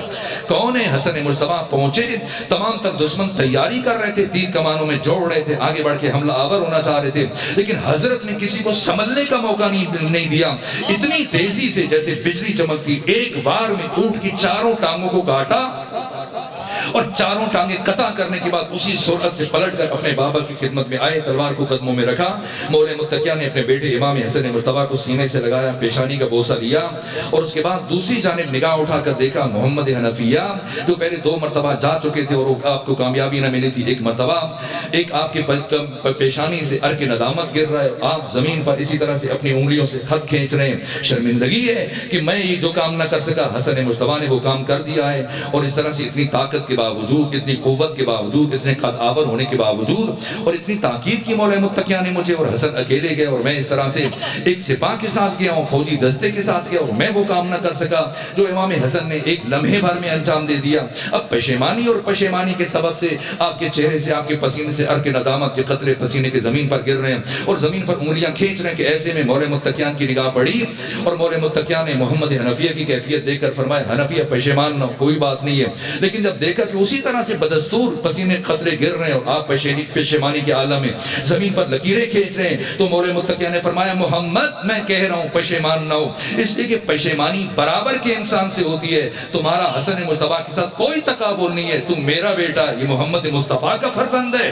کون ہے؟ حسن مجتبی پہنچے، تمام تر دشمن تیاری کر رہے تھے، تیر کمانوں میں جوڑ رہے تھے، آگے بڑھ کے حملہ آور ہونا چاہ رہے تھے، لیکن حضرت نے کسی کو سنبھلنے کا موقع نہیں دیا، اتنی تیزی سے جیسے بجلی چمکتی، ایک بار میں اونٹ کی چاروں ٹانگوں کو کاٹا اور چاروں ٹانگیں قطع کرنے کے بعد اسی سرعت سے پلٹ کر اپنے بابا کی خدمت میں آئے، تلوار کو قدموں میں رکھا، مولے متقیہ نے اپنے بیٹے امام حسن مجتبیٰ کو سینے سے لگایا، پیشانی کا بوسہ لیا، اور اس کے بعد دوسری جانب نگاہ اٹھا کر دیکھا محمد حنفیہ جو پہلے 2 مرتبہ جا چکے تھے اور آپ کو کامیابی نہ ملی تھی، ایک مرتبہ ایک آپ کے پیشانی سے عرق ندامت گر رہا ہے، آپ زمین پر اسی طرح سے اپنی انگلیوں سے خط کھینچ رہے ہیں، شرمندگی ہے کہ میں یہ جو کام نہ کر سکا، حسن مجتبیٰ نے وہ کام کر دیا ہے، اور اس طرح سے اتنی طاقت کے باوجود، اتنی قوت کے باوجود، اتنے قد آور ہونے کے باوجود اور اتنی تاکید کی مولا متقیہ نے مجھے، اور حسن اکیلے گئے اور میں اس طرح سے ایک سپاہ کے ساتھ گیا ہوں، فوجی دستے کے ساتھ گیا، اور میں وہ کام نہ کر سکا جو امام حسن نے ایک لمحے بھر میں انجام دے دیا۔ اب پشیمانی اور پشیمانی کے سبب سے آپ کے چہرے سے، آپ کے پسینے سے عرق ندامت کے قطرے پسینے کے زمین پر گر رہے ہیں اور زمین پر انگلیاں کھینچ رہے ہیں کہ ایسے میں مولا متقیہ کی نگاہ پڑی اور مولا متقیہ نے محمد حنفیہ کی کیفیت دیکھ کر فرمایا حنفیہ پشیمان نہ، کوئی بات نہیں ہے، لیکن جب دیکھا کہ اسی طرح سے بدستور پسینے قطرے گر رہے ہیں اور آپ پشیمانی کے عالم میں زمین پر لکیریں کھینچ رہے ہیں، تو مولا متقیہ نے فرمایا محمد میں کہہ رہا ہوں پشیمان نہ ہو، اس لیے کہ پشیمانی برابر کے انسان سے ہوتی ہے، تمہارا حسن مجتبیٰ کے ساتھ کوئی تقابل نہیں ہے، تم میرا بیٹا، یہ محمد مصطفیٰ کا فرزند ہے،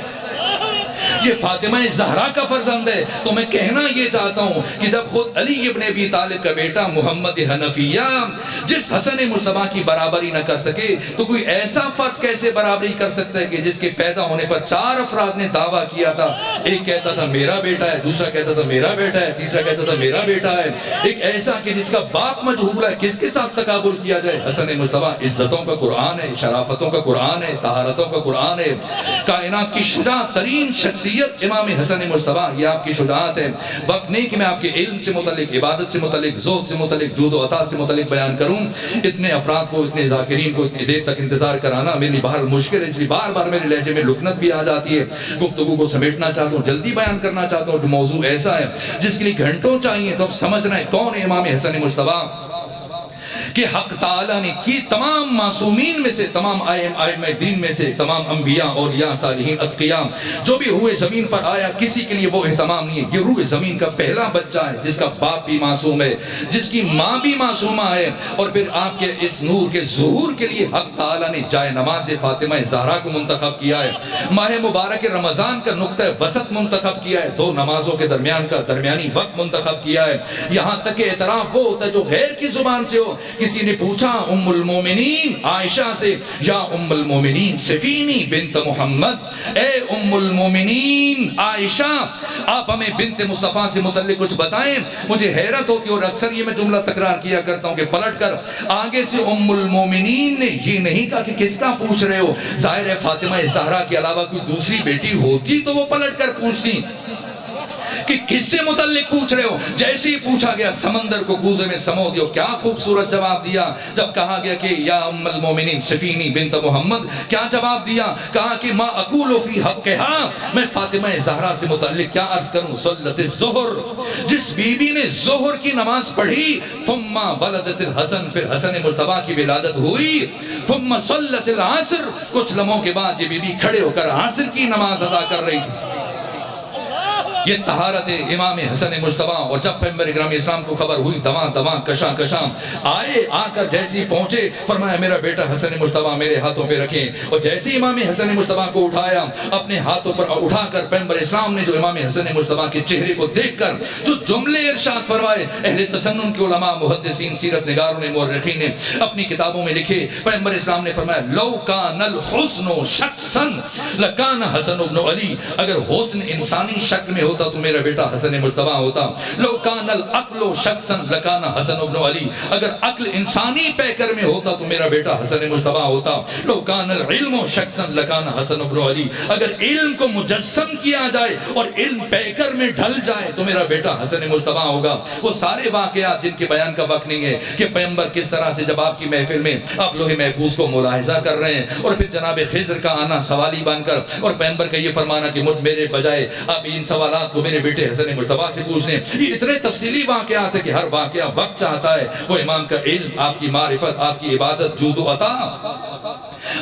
یہ فاطمہ زہرا کا فرزند ہے۔ تو میں کہنا یہ چاہتا ہوں کہ جب خود علی ابن ابی طالب کا بیٹا محمد حنفیہ جس حسن مجتبیٰ کی برابری نہ کر سکے تو کوئی ایسا فرد کیسے برابری کر سکتا ہے کہ جس کے پیدا ہونے پر 4 افراد نے دعویٰ کیا تھا، ایک کہتا تھا میرا بیٹا ہے، دوسرا کہتا تھا میرا بیٹا ہے، تیسرا کہتا تھا میرا بیٹا ہے، ایک ایسا کہ جس کا باپ مجہول ہے، کس کے ساتھ تقابل کیا جائے؟ حسن مجتبیٰ عزتوں کا قرآن ہے، شرافتوں کا قرآن ہے، طہارتوں کا قرآن ہے، کائنات کی شجاع ترین شخصیت امام حسن مجتبیٰ، یہ آپ کی شجاعت ہے۔ وقت نہیں کہ میں آپ کے علم سے متعلق، عبادت سے متعلق، زہد سے متعلق، جود و عطا سے متعلق بیان کروں، اتنے افراد کو، اتنے ذاکرین کو اتنی دیر تک انتظار کرانا میرے لیے بہرحال مشکل ہے، اس لیے بار بار میرے لہجے میں لکنت بھی آ جاتی ہے، گفتگو کو سمیٹنا چاہتا ہوں، جلدی بیان کرنا چاہتا ہوں، جو موضوع ایسا ہے جس کے لیے گھنٹوں چاہیے، تو اب سمجھنا ہے کون ہے امام حسن مجتبیٰ کہ حق تعالیٰ نے کی تمام معصومین میں سے، تمام ائمہ دین میں سے، تمام انبیاء اولیاء صالحین اتقیاء جو بھی روئے زمین پر آیا، کسی کے لیے وہ اہتمام نہیں ہے، یہ روئے زمین کا پہلا بچہ ہے جس کا باپ بھی معصوم ہے، جس کی ماں بھی معصومہ ہے، اور پھر آپ کے اس نور کے ظہور کے لیے حق تعالیٰ نے جائے نماز فاطمہ زہرا کو منتخب کیا ہے، ماہ مبارک رمضان کا نقطہ وسط منتخب کیا ہے، 2 نمازوں کے درمیان کا درمیانی وقت منتخب کیا ہے، یہاں تک کہ اعتراف وہ ہوتا ہے جو غیر کی زبان سے ہو۔ کسی نے پوچھا ام المومنین عائشہ سے، یا ام المومنین سفینی بنت محمد، اے ام المومنین عائشہ آپ ہمیں بنت مصطفیٰ سے متعلق کچھ بتائیں۔ مجھے حیرت ہوتی ہے اور اکثر یہ میں جملہ تکرار کیا کرتا ہوں کہ پلٹ کر آگے سے ام المومنین نے یہ نہیں کہا کہ کس کا پوچھ رہے ہو، ظاہر ہے فاطمہ زہرا کے علاوہ کوئی دوسری بیٹی ہوتی تو وہ پلٹ کر پوچھتی کہ کس سے متعلق پوچھ رہے ہو، جیسے ہی پوچھا گیا سمندر کو گوزے میں سمو دیو، کیا خوبصورت جواب دیا جب کہا گیا کہ یا ام المومنین سفینی بنت محمد، کیا جواب دیا؟ کہا کہ ما اقول فی حقہا، میں فاطمہ زہرا سے متعلق کیا عرض کروں، صلت الظہر، جس بی بی نے ظہر کی نماز پڑھی، ثم ولدت الحسن، پھر حسن مجتبیٰ کی ولادت ہوئی، ثم صلت العصر، کچھ لمحوں کے بعد یہ بی بی کھڑے ہو کر عصر کی نماز ادا کر رہی تھی۔ یہ طہارت امام حسن مجتبیٰ، اور جب پیغمبر اکرام اسلام کو خبر ہوئی دواں دواں کشاں کشاں آئے، آ کر جیسے پہنچے فرمایا میرا بیٹا حسن مجتبیٰ میرے ہاتھوں پہ رکھیں، اور جیسے امام حسن مجتبیٰ کو اٹھایا اپنے ہاتھوں پر اٹھا کر پیغمبر اسلام نے جو امام حسن مجتبیٰ کے چہرے کو دیکھ کر جو جملے ارشاد فرمائے، اہل تسنن کے علماء، محدثین، سیرت نگاروں نے، مورخین نے اپنی کتابوں میں لکھے، پیغمبر اسلام نے فرمایا لو کان الحسن شخصا لکان حسن بن علی، اگر حسن انسانی شکل میں ہوتا تو میرا بیٹا حسن مجتبیٰ ہوتا، لو کان العقل شخصا لکان حسن بن علی، اگر عقل انسانی پیکر میں ہوتا تو میرا بیٹا حسن مجتبیٰ ہوتا، لو کان العلم شخصا لکان حسن بن علی، اگر علم کو مجسم کیا جائے اور علم پیکر میں ڈھل جائے تو میرا بیٹا حسن مجتبیٰ ہوگا۔ وہ سارے واقعات جن کے بیان کا وقت نہیں ہے کہ پیغمبر کس طرح سے جب آپ کی محفل میں آپ لوح محفوظ کو ملاحظہ کر رہے ہیں اور پھر جناب خضر کا آنا سوالی بن کر اور پیغمبر کا یہ فرمانا کہ مجھ میرے بجائے آپ ان سوالات کو میرے بیٹے حسن مجتبیٰ سے پوچھ لیں، یہ اتنے تفصیلی واقعات ہے کہ ہر واقعہ وقت چاہتا ہے، وہ امام کا علم، آپ کی معرفت، آپ کی عبادت، جود و عطا،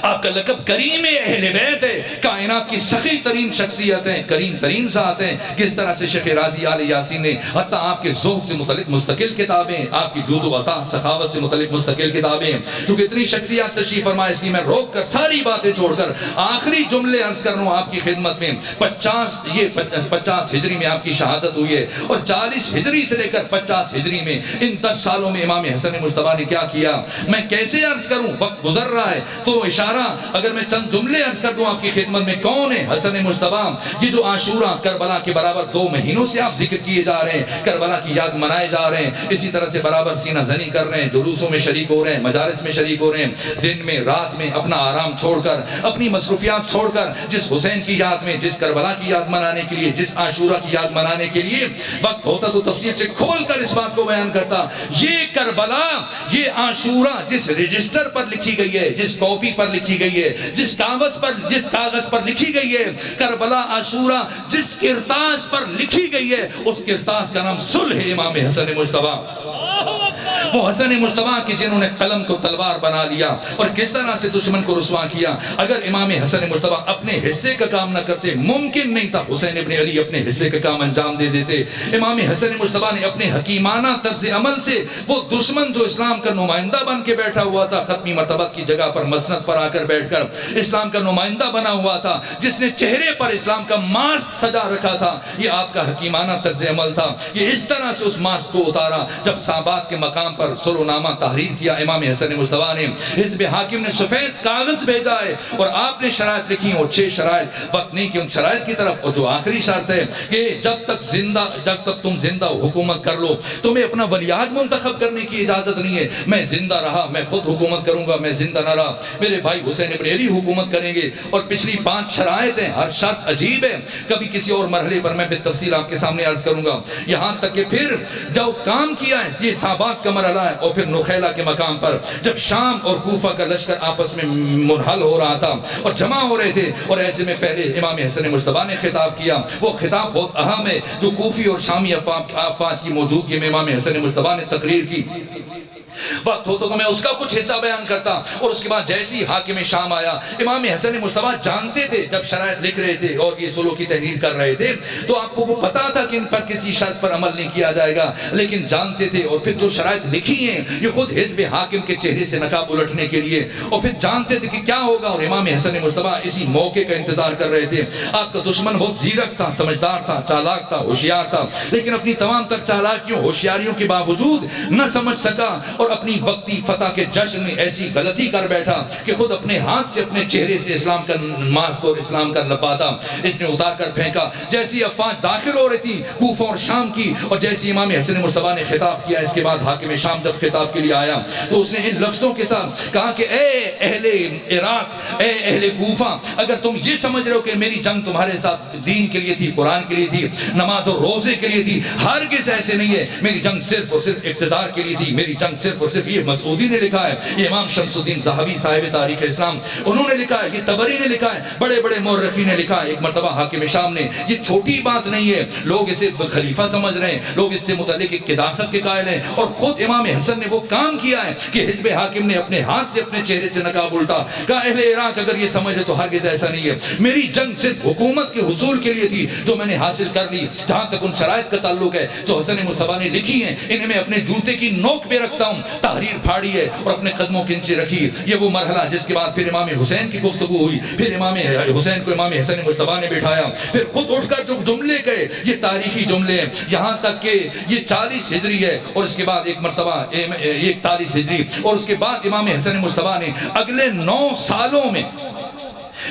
آپ کا لقب کریم اہل بیت ہے، کائنات کی سخی ترین شخصیت ہیں، کریم ترین ذات ہیں. کس طرح سے شیخ رازی آل یاسین نے حتیٰ آپ کے ذوق سے متعلق مستقل کتابیں، آپ کی جود و عطا سخاوت سے متعلق مستقل کتابیں. کیونکہ اتنی شخصیات تشریف فرمائے، اس لیے میں روک کر ساری باتیں چھوڑ کر آخری جملے عرض کر رہا ہوں آپ کی خدمت میں. 50 ہجری میں آپ کی شہادت ہوئی ہے، اور 40 ہجری سے لے کر 50 ہجری میں ان 10 سالوں میں امام حسن مجتبیٰ نے کیا کیا میں کیسے عرض کروں؟ وقت گزر رہا ہے تو اشارہ اگر میں چند جملے عرض کر دوں آپ کی خدمت میں. کون ہے حسن مجتبیٰ؟ یہ جو عاشورہ کربلا کے برابر 2 مہینوں سے آپ ذکر کیے جا رہے ہیں، کربلا کی یاد منائے جا رہے ہیں، اسی طرح سے برابر سینہ زنی کر رہے ہیں، جلوسوں میں شریک ہو رہے ہیں، مجالس میں شریک ہو رہے ہیں، دن میں رات میں اپنا آرام چھوڑ کر، اپنی مصروفیات چھوڑ کر جس حسین کی یاد میں، جس کربلا کی یاد منانے کے لیے، جس عاشورہ کی یاد منانے کے لیے وقت ہوتا تو تفصیل سے کھول کر اس بات کو بیان کرتا. یہ کربلا، یہ عاشورہ جس رجسٹر پر لکھی گئی ہے، جس کاپی پر لکھی گئی ہے، جس کاغذ پر لکھی گئی ہے، کربلا عاشورہ جس کرتاس پر لکھی گئی ہے، اس کرتاس کا نام صلح امام حسن مجتبیٰ. وہ حسن مجتبیٰ کی جنہوں نے قلم کو تلوار بنا لیا اور کس طرح سے دشمن کو رسوا کیا. اگر امام حسن مجتبیٰ اپنے حصے کا کام نہ کرتے، ممکن نہیں تھا حسین ابن علی اپنے حصے کا کام انجام دے دیتے. امام حسن مجتبیٰ نے اپنے حکیمانہ طرز عمل سے وہ دشمن جو اسلام کا نمائندہ بن کے بیٹھا ہوا تھا، ختمی مرتبہ کی جگہ پر مسند پر آ کر بیٹھ کر اسلام کا نمائندہ بنا ہوا تھا، جس نے چہرے پر اسلام کا ماسک سجا رکھا تھا، یہ آپ کا حکیمانہ طرز عمل تھا. یہ اس طرح سے اس ماسک کو اتارا جب سابات کے مقام پر صلح نامہ تحریر کیا امام حسن مجتبیٰ نے. حزب حاکم نے سفید کاغذ بھیجا ہے اور آپ نے شرائط لکھی، اور 6 شرائط، وقت نہیں کہ ان شرائط کی طرف. اور جو آخری شرط ہے کہ جب تک تم زندہ حکومت کر لو، تمہیں اپنا ولیعہد منتخب کرنے کی اجازت نہیں ہے. میں زندہ رہا میں خود حکومت کروں گا، میں زندہ نہ رہا میرے بھائی حسین ابن علی حکومت کریں گے. اور پچھلی 5 شرائط ہیں، ہر شرط عجیب ہے، کبھی کسی اور مرحلے پر میں بالتفصیل آپ کے سامنے عرض کروں گا. یہاں تک کہ پھر جو کام کیا ہے یہ سابات کا مرحلہ ہے، اور پھر نخیلہ کے مقام پر جب شام اور کوفہ کا لشکر آپس میں منحل ہو رہا تھا اور جمع ہو رہے تھے، اور ایسے میں پہلے امام حسن مجتبیٰ نے خطاب کیا. وہ خطاب بہت اہم ہے جو کوفی اور شامی افواج کی موجودگی میں امام حسن مجتبیٰ نے تقریر کی. وقت ہو تو میں اس کا کچھ حصہ بیان کرتا. اور اس کے بعد جیسی حاکم شام آیا، امام حسن مجتبیٰ جانتے تھے جب شرائط لکھ رہے تھے اور یہ صلح کی تحریر کر رہے تھے تو آپ کو وہ پتا تھا کہ ان پر کسی شرط پر عمل نہیں کیا جائے گا، لیکن جانتے تھے. اور پھر جو شرائط لکھی ہیں یہ خود حزب حاکم کے چہرے سے نقاب الٹنے کے لیے، اور پھر جانتے تھے کہ کیا ہوگا. اور امام حسن مجتبیٰ اسی موقع کا انتظار کر رہے تھے. آپ کا دشمن بہت زیرک تھا، سمجھدار تھا، چالاک تھا، ہوشیار تھا، لیکن اپنی تمام تر چالاکیوں ہوشیاریوں کے باوجود نہ سمجھ سکا اور اپنی وقتی فتح کے جشن میں ایسی غلطی کر بیٹھا کہ خود اپنے ہاتھ سے اپنے چہرے سے اسلام کا ماسک اور اسلام کا لبادہ اس نے اتار کر پھینکا. جیسی افواج داخل ہو رہی تھی کوفہ اور شام کی، اور جیسی امام حسن مجتبیٰ نے خطاب کیا، اس کے بعد حاکم شام جب خطاب کے لیے آیا تو اس نے ان لفظوں کے ساتھ کہا کہ اے اہل عراق، اے اہل کوفہ، اگر تم یہ سمجھ رہے ہو کہ میری جنگ تمہارے ساتھ دین کے لیے تھی، قرآن کے لیے تھی، نماز اور روزے کے لیے تھی، ہرگز ایسے نہیں ہے. میری جنگ صرف اور صرف اقتدار کے لیے تھی. میری جنگ صرف اور صرف، یہ مسعودی نے لکھا ہے، یہ امام شمس الدین ذہبی صاحب تاریخ اسلام انہوں نے لکھا ہے، یہ طبری نے لکھا ہے، بڑے بڑے مورخین نے لکھا ہے. ایک مرتبہ حاکم شام نے، یہ چھوٹی بات نہیں ہے، لوگ اسے خلیفہ سمجھ رہے ہیں، لوگ اس سے متعلق ایک قداست کے قائل ہیں، اور خود امام حسن نے وہ کام کیا ہے کہ حزب حاکم نے اپنے ہاتھ سے اپنے چہرے سے نقاب الٹا. کہا اہل عراق اگر یہ سمجھ رہے تو ہرگز ایسا نہیں ہے. میری جنگ صرف حکومت کے حصول کے لیے تھی جو میں نے حاصل کر لی. جہاں تک ان شرائط کا تعلق ہے جو حسن مجتبیٰ نے لکھی ہیں، انہیں میں اپنے جوتے کی نوک پہ رکھتا ہوں. تحریر پھاڑی ہے اور اپنے قدموں کے نیچے رکھی. یہ وہ مرحلہ جس کے بعد پھر امام حسین کی گفتگو ہوئی، پھر امام حسین کو امام حسن مجتبیٰ نے بٹھایا، پھر خود اٹھ کر جو جملے گئے یہ تاریخی جملے ہیں. یہاں تک کہ یہ 40 ہجری ہے اور اس کے بعد ایک مرتبہ 41 ہجری، اور اس کے بعد امام حسن مجتبیٰ نے اگلے 9 سالوں میں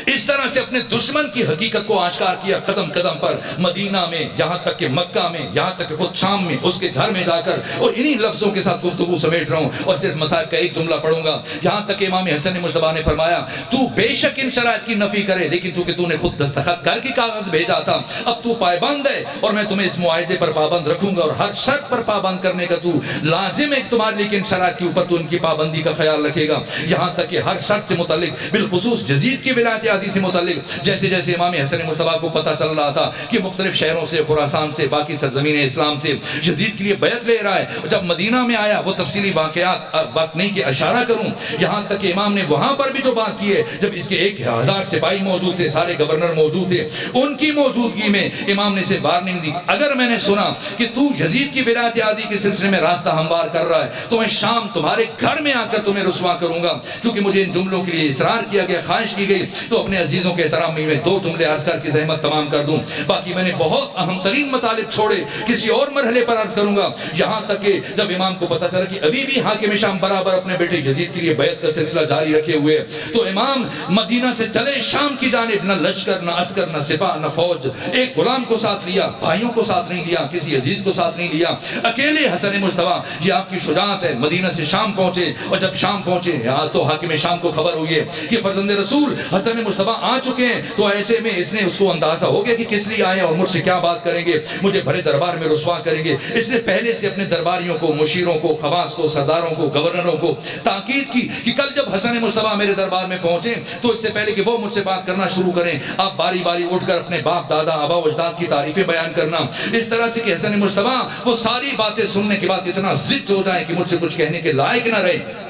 اس طرح سے اپنے دشمن کی حقیقت کو آشکار کیا، قدم قدم پر، مدینہ میں، یہاں تک کہ مکہ میں، یہاں تک کہ خود شام میں، اس کے گھر میں جا کر. اور انہی لفظوں کے ساتھ گفتگو سمیٹ رہا ہوں اور صرف مسائل کا ایک جملہ پڑھوں گا. یہاں تک کہ امام حسن مجتبیٰ نے فرمایا تو بے شک ان شرائط کی نفی کرے، لیکن چونکہ تو نے خود دستخط کر کے کاغذ بھیجا تھا، اب تو پابند ہے اور میں تمہیں اس معاہدے پر پابند رکھوں گا، اور ہر شرط پر پابند کرنے کا تو لازم ہے تمہارے لیے، ان شرائط کے اوپر تو ان کی پابندی کا خیال رکھے گا. یہاں تک کہ ہر شرط سے متعلق بالخصوص یزید کی ولایت عادی سے متعلق جیسے جیسے امام حسن مصطفیٰ کو پتہ چل رہا تھا کہ مختلف شہروں سے، خراسان سے، باقی سرزمین اسلام سے یزید کے لیے بیعت لے رہا ہے، جب مدینہ میں آیا، وہ تفصیلی واقعات وقت نہیں کہ اشارہ کروں، یہاں تک کہ امام نے وہاں پر بھی جو بات کی ہے، جب اس کے 1000 سپاہی موجود تھے، سارے گورنر موجود تھے، ان کی موجودگی میں امام نے اسے وارننگ دی، اگر میں نے سنا کہ تو یزید کی ولایت عادی کے سلسلے میں راستہ ہموار کر رہا ہے تو میں شام تمہارے گھر میں آ کر تمہیں رسوا کروں گا۔ چونکہ مجھے ان جملوں کے لیے اصرار کیا گیا، خواہش کی گئی، تو اپنے عزیزوں کے احترام میں 2 جملے عرض کر کی زحمت تمام کر دوں، باقی میں نے بہت اہم ترین مطالب چھوڑے، کسی اور مرحلے پر عرض کروں گا۔ یہاں تک کہ جب امام کو پتہ چلا کہ ابھی بھی حاکم شام برابر اپنے بیٹے یزید کے لیے بیعت کا سلسلہ جاری رکھے ہوئے، تو امام مدینہ سے چلے شام کی جانب، نہ لشکر، نہ عسکر، نہ سپاہ، نہ فوج، ایک غلام کو ساتھ لیا، بھائیوں کو ساتھ نہیں لیا، کسی عزیز کو ساتھ نہیں لیا، اکیلے حسن مصطفیٰ، یہ آپ کی شجاعت ہے، مدینہ سے شام پہنچے، اور جب شام پہنچے تو حاکم شام کو خبر ہوئی ہے کہ فرزند رسول حسن مصطفیٰ آ چکے ہیں، تو ایسے میں اس نے اس کو اندازہ ہو گیا کہ کس لیے آئے اور مجھ سے کیا بات کریں گے، مجھے بڑے دربار میں رسوا کریں گے۔ اس نے پہلے سے اپنے درباریوں کو، مشیروں کو، خواص کو، سرداروں کو، گورنروں کو تاکید کی کہ کل جب حسن مصطفیٰ میرے دربار میں پہنچے تو اس سے پہلے کہ وہ مجھ سے بات کرنا شروع کریں، آپ باری باری اٹھ کر اپنے باپ دادا آبا و اجداد کی تعریفیں بیان کرنا، اس طرح سے کہ حسن مصطفیٰ وہ ساری باتیں سننے کے بعد اتنا ضد ہو جائے کہ مجھ سے کچھ کہنے کے لائق نہ رہے۔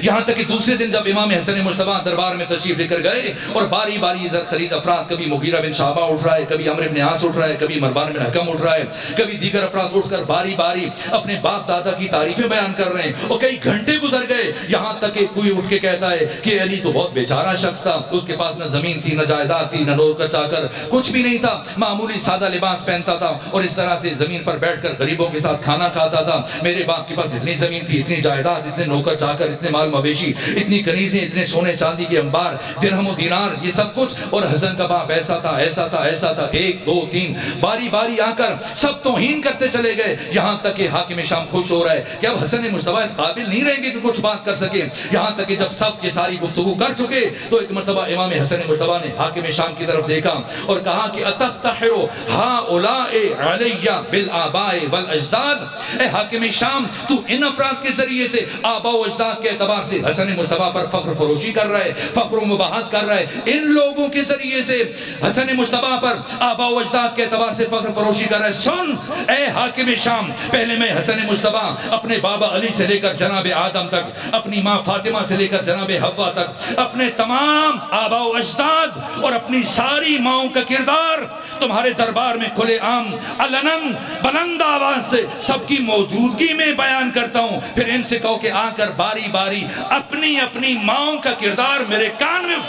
یہاں تک کہ دوسرے دن جب امام حسن مصطفیٰ دربار میں تشریف لے کر گئے اور باری باری زر خرید افراد، کبھی مغیرہ بن شعبہ اٹھ رہا ہے، کبھی عمرو بن عاص اٹھ رہا ہے، کبھی مروان بن حکم اٹھ رہا ہے، کبھی دیگر افراد اٹھ کر باری باری اپنے باپ دادا کی تعریفیں بیان کر رہے ہیں، اور کئی گھنٹے گزر گئے، یہاں تک کہ کوئی اٹھ کے کہتا ہے کہ علی تو بہت بیچارہ شخص تھا، اس کے پاس نہ زمین تھی، نہ جائیداد تھی، نہ نوکر چاکر، کچھ بھی نہیں تھا، معمولی سادہ لباس پہنتا تھا اور اس طرح سے زمین پر بیٹھ کر غریبوں کے ساتھ کھانا کھاتا تھا۔ میرے باپ کے پاس اتنی زمین تھی، اتنی جائیداد، اتنے نوکر چاکر، اتنے مال مویشی، اتنی کنیزیں، اتنے سونے چاندی کے انبار، درہم و دینار، یہ سب کچھ، اور حسن کا باپ ایسا تھا، ایسا تھا، ایسا تھا، 1 2 3 باری باری آ کر سب توہین کرتے چلے گئے، یہاں تک کہ حاکم شام خوش ہو رہا ہے کہ اب حسن مصطفیٰ اس قابل نہیں رہیں گے کہ کچھ بات کر سکیں، یہاں تک کہ جب سب یہ ساری گفتگو کر چکے تو ایک مرتبہ امام حسن مصطفیٰ نے حاکم شام کی طرف دیکھا اور کہا کہ اتفتخر ہؤلاء علی بالآباء والاجداد، اے حاکم شام تو ان افراد کے ذریعے سے آباء و اجداد کے اعتبار سے حسن مصطفیٰ پر فخر فروشی کر رہا ہے، فخر و مباحثت کر رہا ہے، ان لوگوں کے ذریعے سے حسن مصطفیٰ پر آباء و اجداد کے اعتبار سے فخر فروشی کر رہا ہے۔ سن اے حاکم شام، پہلے میں حسن مصطفیٰ اپنے بابا علی سے لے کر جناب آدم تک، اپنی ماں فاطمہ سے لے کر جناب حوا تک، اپنے تمام آباء و اجداد اور اپنی ساری ماؤں کا کردار تمہارے دربار میں کھلے عام علناً بلند آواز سے سب کی موجودگی میں بیان کرتا ہوں، پھر ان سے کہو کہ آ کر باری باری اپنی اپنی ماؤں کا کردار میرے کان میں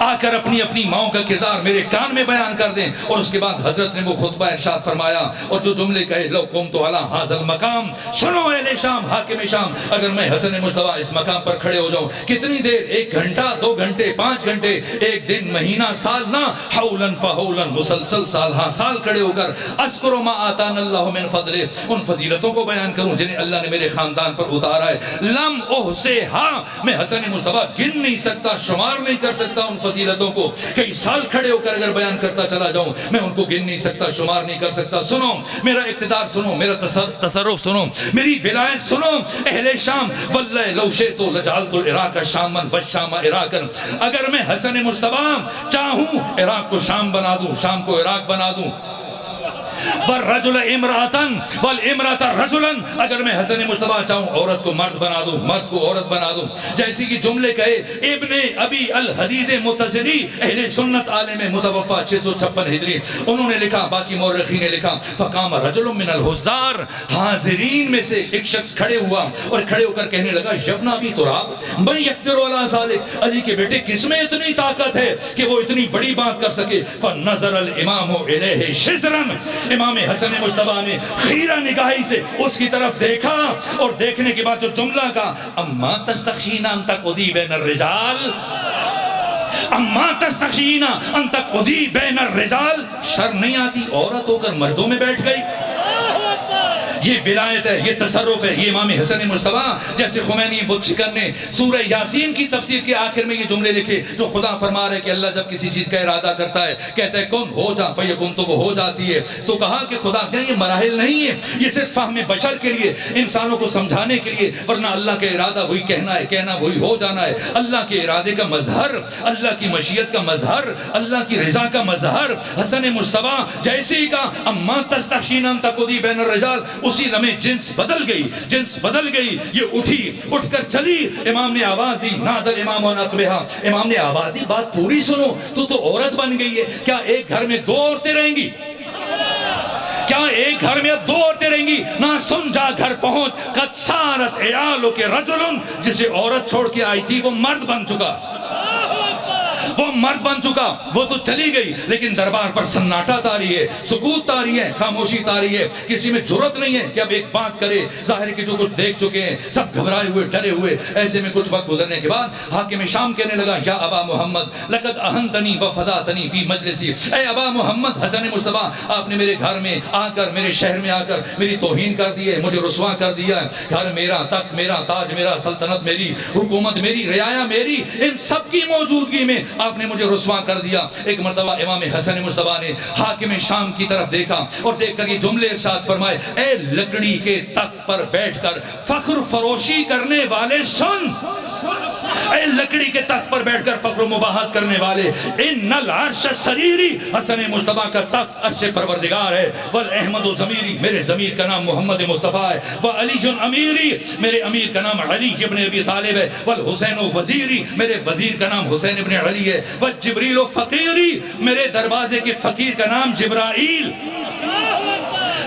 آ کر اپنی اپنی ماؤں کا کردار میرے کان میں بیان کر دیں۔ اور اس کے بعد حضرت نے وہ خطبہ ارشاد فرمایا اور جو جملے کہے، لو قمت علی ھذا المقام، سنو اہل شام، حاکم شام، اگر میں حسن مصطفیٰ اس مقام پر کھڑے ہو جاؤں، کتنی دیر، 1 گھنٹہ، 2 گھنٹے، 5 گھنٹے، 1 دن، مہینہ، سال نہ، حولاً فحولاً، مسلسل سال ہاں سال کھڑے ہو کر اذکر ما آتانا اللہ من فضلہ، ان فضیلتوں کو بیان کروں جنہیں اللہ نے میرے خاندان پر اتارا ہے، لم احصیھا، میں حسن مصطفیٰ گن نہیں سکتا، شمار نہیں کر سکتا ان فضیلتوں کو، کئی سال کھڑے ہو کر اگر بیان کرتا چلا جاؤں میں ان کو گن نہیں سکتا، شمار نہیں کر سکتا۔ سنو میرا اقتدار، سنو میرا تصرف، سنو میری ولایت، سنو اہل شام، واللہ لو شئت لجعلت العراق شاما والشام عراقا، اگر میں حسن مصطفیٰ چاہوں عراق کو شام بنا دوں، شام کو عراق بنا دوں، والرجل امرأتاً والامرأة رجلاً، اگر میں حسن مصطفیٰ چاہوں عورت کو مرد بنا دوں، مرد کو عورت بنا دوں، جیسی کہ جملے کہے ابن ابی الحدید متزری، اہل سنت عالم متوفا 656 ہجری، انہوں نے لکھا، باقی مورخین نے لکھا، فقام رجل من الحضار، حاضرین میں سے ایک شخص کھڑے ہوا اور کھڑے ہو کر کہنے لگا، یبن ابی تراب من یقدر علی ذلک، علی کے بیٹے کس میں اتنی طاقت ہے کہ وہ اتنی بڑی بات کر سکے؟ فنظر الامام الیہ شزرا، امام حسن مصطفیٰ نے خیرہ نگاہی سے اس کی طرف دیکھا اور دیکھنے کے بعد جو جملہ کہا، اما تستخشین ان تقعدی بین الرجال، اما تستخشین ان تقعدی بین الرجال، شرم نہیں آتی عورت ہو کر مردوں میں بیٹھ گئی؟ یہ ولایت ہے، یہ تصرف ہے، یہ امام حسن مجتبی جیسے خمینی بت شکن نے سورہ یاسین کی تفسیر کے آخر میں یہ جملے لکھے جو خدا فرما رہے کہ اللہ جب کسی چیز کا ارادہ کرتا ہے کہتا ہے کن ہو جا فیکن، تو وہ ہو جاتی ہے۔ تو کہا کہ خدا کیا یہ مراحل نہیں ہے، یہ صرف فہم بشر کے لیے، انسانوں کو سمجھانے کے لیے، ورنہ اللہ کا ارادہ وہی کہنا ہے، کہنا وہی ہو جانا ہے۔ اللہ کے ارادے کا مظہر، اللہ کی مشیت کا مظہر، اللہ کی رضا کا مظہر حسن مجتبی جیسے ہی کہا اما تستحشین ان تقودی بین الرجال، اسی لمحے جنس بدل گئی، جنس بدل گئی۔ یہ اٹھی، اٹھ کر چلی، امام نے آواز دی نادل امام و نقبہا، امام نے آواز دی بات پوری سنو، تو عورت بن گئی ہے، کیا ایک گھر میں 2 عورتیں رہیں گی؟ کیا ایک گھر میں اب 2 عورتیں رہیں گی؟ نہ سن جا گھر پہنچ قد سارت عیالو کے رجل، جسے عورت چھوڑ کے آئی تھی وہ مرد بن چکا، وہ مرد بن چکا، وہ تو چلی گئی لیکن دربار پر سناٹا تاری ہے، سکوت تاری ہے، خاموشی تاری ہے، کسی میں جرت نہیں ہے کہ اب ایک بات کرے۔ ظاہر ہے کہ جو کچھ دیکھ چکے ہیں سب گھبرائے ہوئے، ڈرے ہوئے۔ ایسے میں کچھ وقت گزرنے کے بعد حاکم شام کہنے لگا یا ابا محمد لقد اہنتنی وفداتنی فی مجلسی، اے ابا محمد حسن مجتبی آپ نے میرے گھر میں آ کر، میرے شہر میں آ کر میری توہین کر دی ہے، مجھے رسوا کر دیا ہے۔ گھر میرا، تخت میرا، تاج میرا، سلطنت میری، حکومت میری، رعایا میری، ان سب کی موجودگی میں آپ نے مجھے رسوا کر دیا۔ ایک مرتبہ امام حسن مجتبی نے حاکم شام کی طرف دیکھا اور دیکھ کر یہ جملے ارشاد فرمائے، اے لکڑی کے تخت پر بیٹھ کر فخر فروشی کرنے والے سن، اے لکڑی کے تخت پر بیٹھ کر فخر و مباحت کرنے والے، ان العرش سریری، حسن مجتبی کا تخت عرش پروردگار ہے، والاحمد ضمیری، میرے ضمیر کا نام محمد مصطفیٰ ہے، وعلی امیری، میرے امیر کا نام علی ابن ابی طالب ہے، والحسین وزیری، میرے وزیر کا نام حسین ابن علی ہے، جبریل و فقیری، میرے دروازے کے فقیر کا نام جبرائیل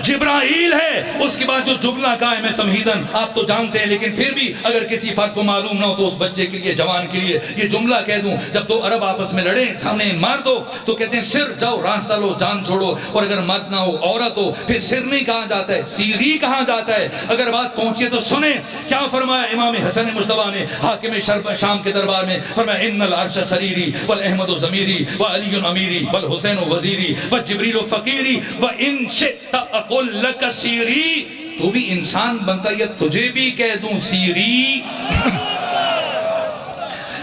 جبرائیل ہے۔ اس کے بعد جو جملہ کہا ہے میں تمہیدن آپ تو جانتے ہیں، لیکن پھر بھی اگر کسی فرد کو معلوم نہ ہو تو اس بچے کے لیے، جوان کے لیے یہ جملہ کہہ دوں۔ جب 2 عرب آپس میں لڑیں، سامنے مار دو تو کہتے ہیں سر، جاؤ راستہ لو، جان چھوڑو۔ اور اگر مرد نہ ہو، عورت ہو، پھر سر نہیں کہا جاتا ہے، سیری کہا جاتا ہے۔ اگر بات پہنچی تو سنیں کیا فرمایا امام حسن مجتبی نے حاکم شام کے دربار میں، فرمایا ان العرش سریری والاحمد ضمیری وعلی امیری والحسین وزیری وجبریل فقیری وان شئت اقول لک سیری، تو بھی انسان بنتا یا تجھے بھی کہہ دوں سیری؟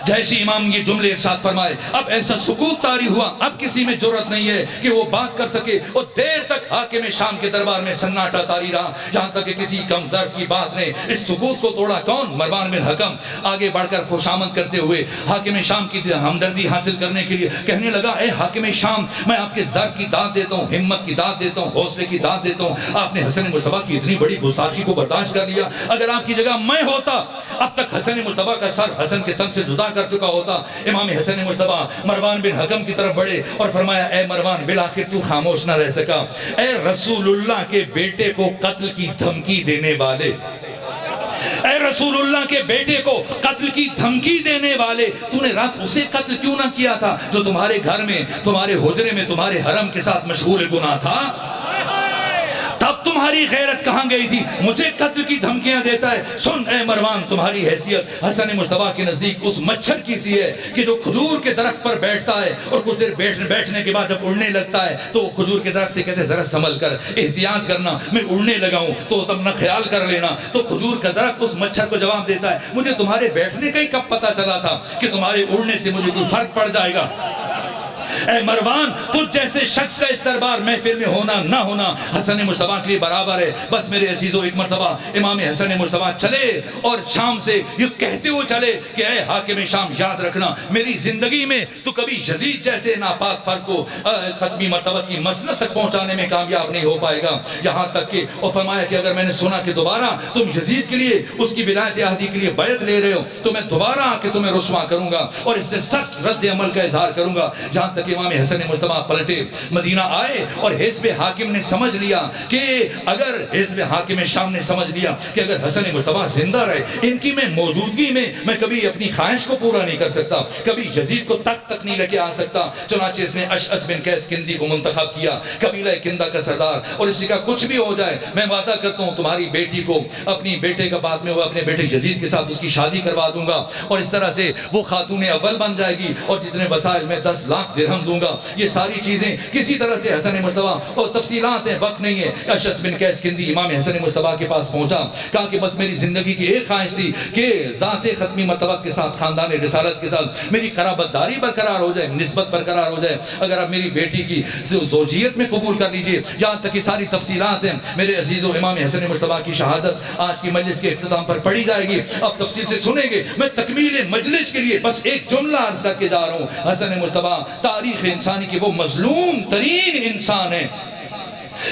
جیسے امام یہ جملے ارشاد فرمائے اب ایسا سکوت طاری ہوا، اب کسی میں جرت نہیں ہے کہ وہ بات کر سکے، اور دیر تک حاکم شام کے دربار میں سناٹا طاری رہا، جہاں تک کہ کسی کم ظرف کی بات نے اس سکوت کو توڑا۔ کون؟ مروان بن حکم آگے بڑھ کر خوشامد کرتے ہوئے حاکم شام کی ہمدردی حاصل کرنے کے لیے کہنے لگا، اے حاکم شام میں آپ کے ظرف کی داد دیتا ہوں، ہمت کی داد دیتا ہوں، حوصلے کی داد دیتا ہوں۔ آپ نے حسن مجتبی کی اتنی بڑی گستاخی کو برداشت کر لیا، اگر آپ کی جگہ میں ہوتا اب تک حسن مجتبی کا سر حسن کے تن سے جدا کر چکا ہوتا۔ امام حسن مجتبی مروان بن حکم کی طرف بڑھے اور فرمایا، اے مروان بالآخر تو خاموش نہ رہ سکا، اے رسول اللہ کے بیٹے کو قتل کی دھمکی دینے والے، اے رسول اللہ کے بیٹے کو قتل کی دھمکی دینے والے، تو نے رات اسے قتل کیوں نہ کیا تھا جو تمہارے گھر میں، تمہارے حجرے میں، تمہارے حرم کے ساتھ مشغول گناہ تھا؟ تب تمہاری غیرت کہاں گئی تھی؟ مجھے قتل کی دھمکیاں دیتا ہے۔ سن اے مروان، تمہاری حیثیت حسن مجتبی کے نزدیک اس مچھر کی سی ہے کہ جو کھجور کے درخت پر بیٹھتا ہے اور کچھ دیر بیٹھنے کے بعد جب اڑنے لگتا ہے تو وہ کھجور کے درخت سے کہتے ہیں ذرا سنبھل کر، احتیاط کرنا، میں اڑنے لگا ہوں تو تم نہ خیال کر لینا۔ تو کھجور کا درخت اس مچھر کو جواب دیتا ہے، مجھے تمہارے بیٹھنے کا ہی کب پتا چلا تھا کہ تمہارے اڑنے سے مجھے کوئی فرق پڑ جائے گا؟ اے مروان، تجھ جیسے شخص کا اس دربار محفل میں ہونا نہ ہونا حسن مجتبی کے لیے برابر ہے۔ بس میرے عزیزو، ایک مرتبہ امام حسن مجتبی چلے اور شام سے یہ کہتے ہوئے چلے کہ اے حاکم شام، یاد رکھنا میری زندگی میں تو کبھی یزید جیسے ناپاک فرد کو ختمی مرتبہ کی مسند تک پہنچانے میں کامیاب نہیں ہو پائے گا۔ یہاں تک کہ اور فرمایا کہ اگر میں نے سنا کہ دوبارہ تم یزید کے لیے، اس کی ولایت عہدی کے لیے بیعت لے رہے ہو تو میں دوبارہ آ کے تمہیں رسوا کروں گا اور اس سے سخت رد عمل کا اظہار کروں گا۔ جہاں تک امام حسن مجتبی پلٹے، مدینہ آئے اور حزب حاکم نے سمجھ لیا کہ اگر حزب حاکم شام نے سمجھ لیا کہ اگر حسن مجتبی زندہ رہے، ان کی میں موجودگی میں کبھی اپنی خواہش کو پورا نہیں کر سکتا، کبھی یزید کو تک نہیں لے کے آ سکتا، چنانچہ اس نے اشعث بن قیس کندی کو منتخب کیا، قبیلہ کندہ کا سردار، اور اسی کا کچھ بھی ہو جائے میں وعدہ کرتا ہوں تمہاری بیٹی کو، اپنی بیٹے کا بعد میں وہ اپنے بیٹے یزید کے ساتھ اس کی شادی کروا دوں گا، اور اس طرح سے وہ خاتون اول بن جائے گی اور جتنے وسائل میں 10 لاکھ درہم انجام دوں گا. یہ ساری چیزیں کسی طرح سے حسن مرتضیٰ اور تفصیلات ہیں, وقت نہیں ہے. اشعث بن قیس کندی امام حسن مرتضیٰ کے پاس پہنچا, کہا کہ بس میری زندگی کی ایک خواہش تھی کہ ذات ختمی مرتبہ کے ساتھ, خاندان رسالت کے ساتھ میری قرابت داری برقرار ہو جائے, نسبت برقرار ہو جائے. اگر آپ میری بیٹی کی زوجیت میں قبول کر لیجئے, یہاں تک کہ ساری تفصیلات ہیں میرے عزیز و امام حسن مرتضیٰ کی شہادت آج کی مجلس کے اختتام پر پڑھی جائے گی, اب تفصیل سے سنیں گے. میں تکمیل مجلس کے لیے بس ایک جملہ عرض کر کے جا رہا ہوں. حسن مرتضیٰ تاریخ انسانی کے وہ مظلوم ترین انسان ہیں.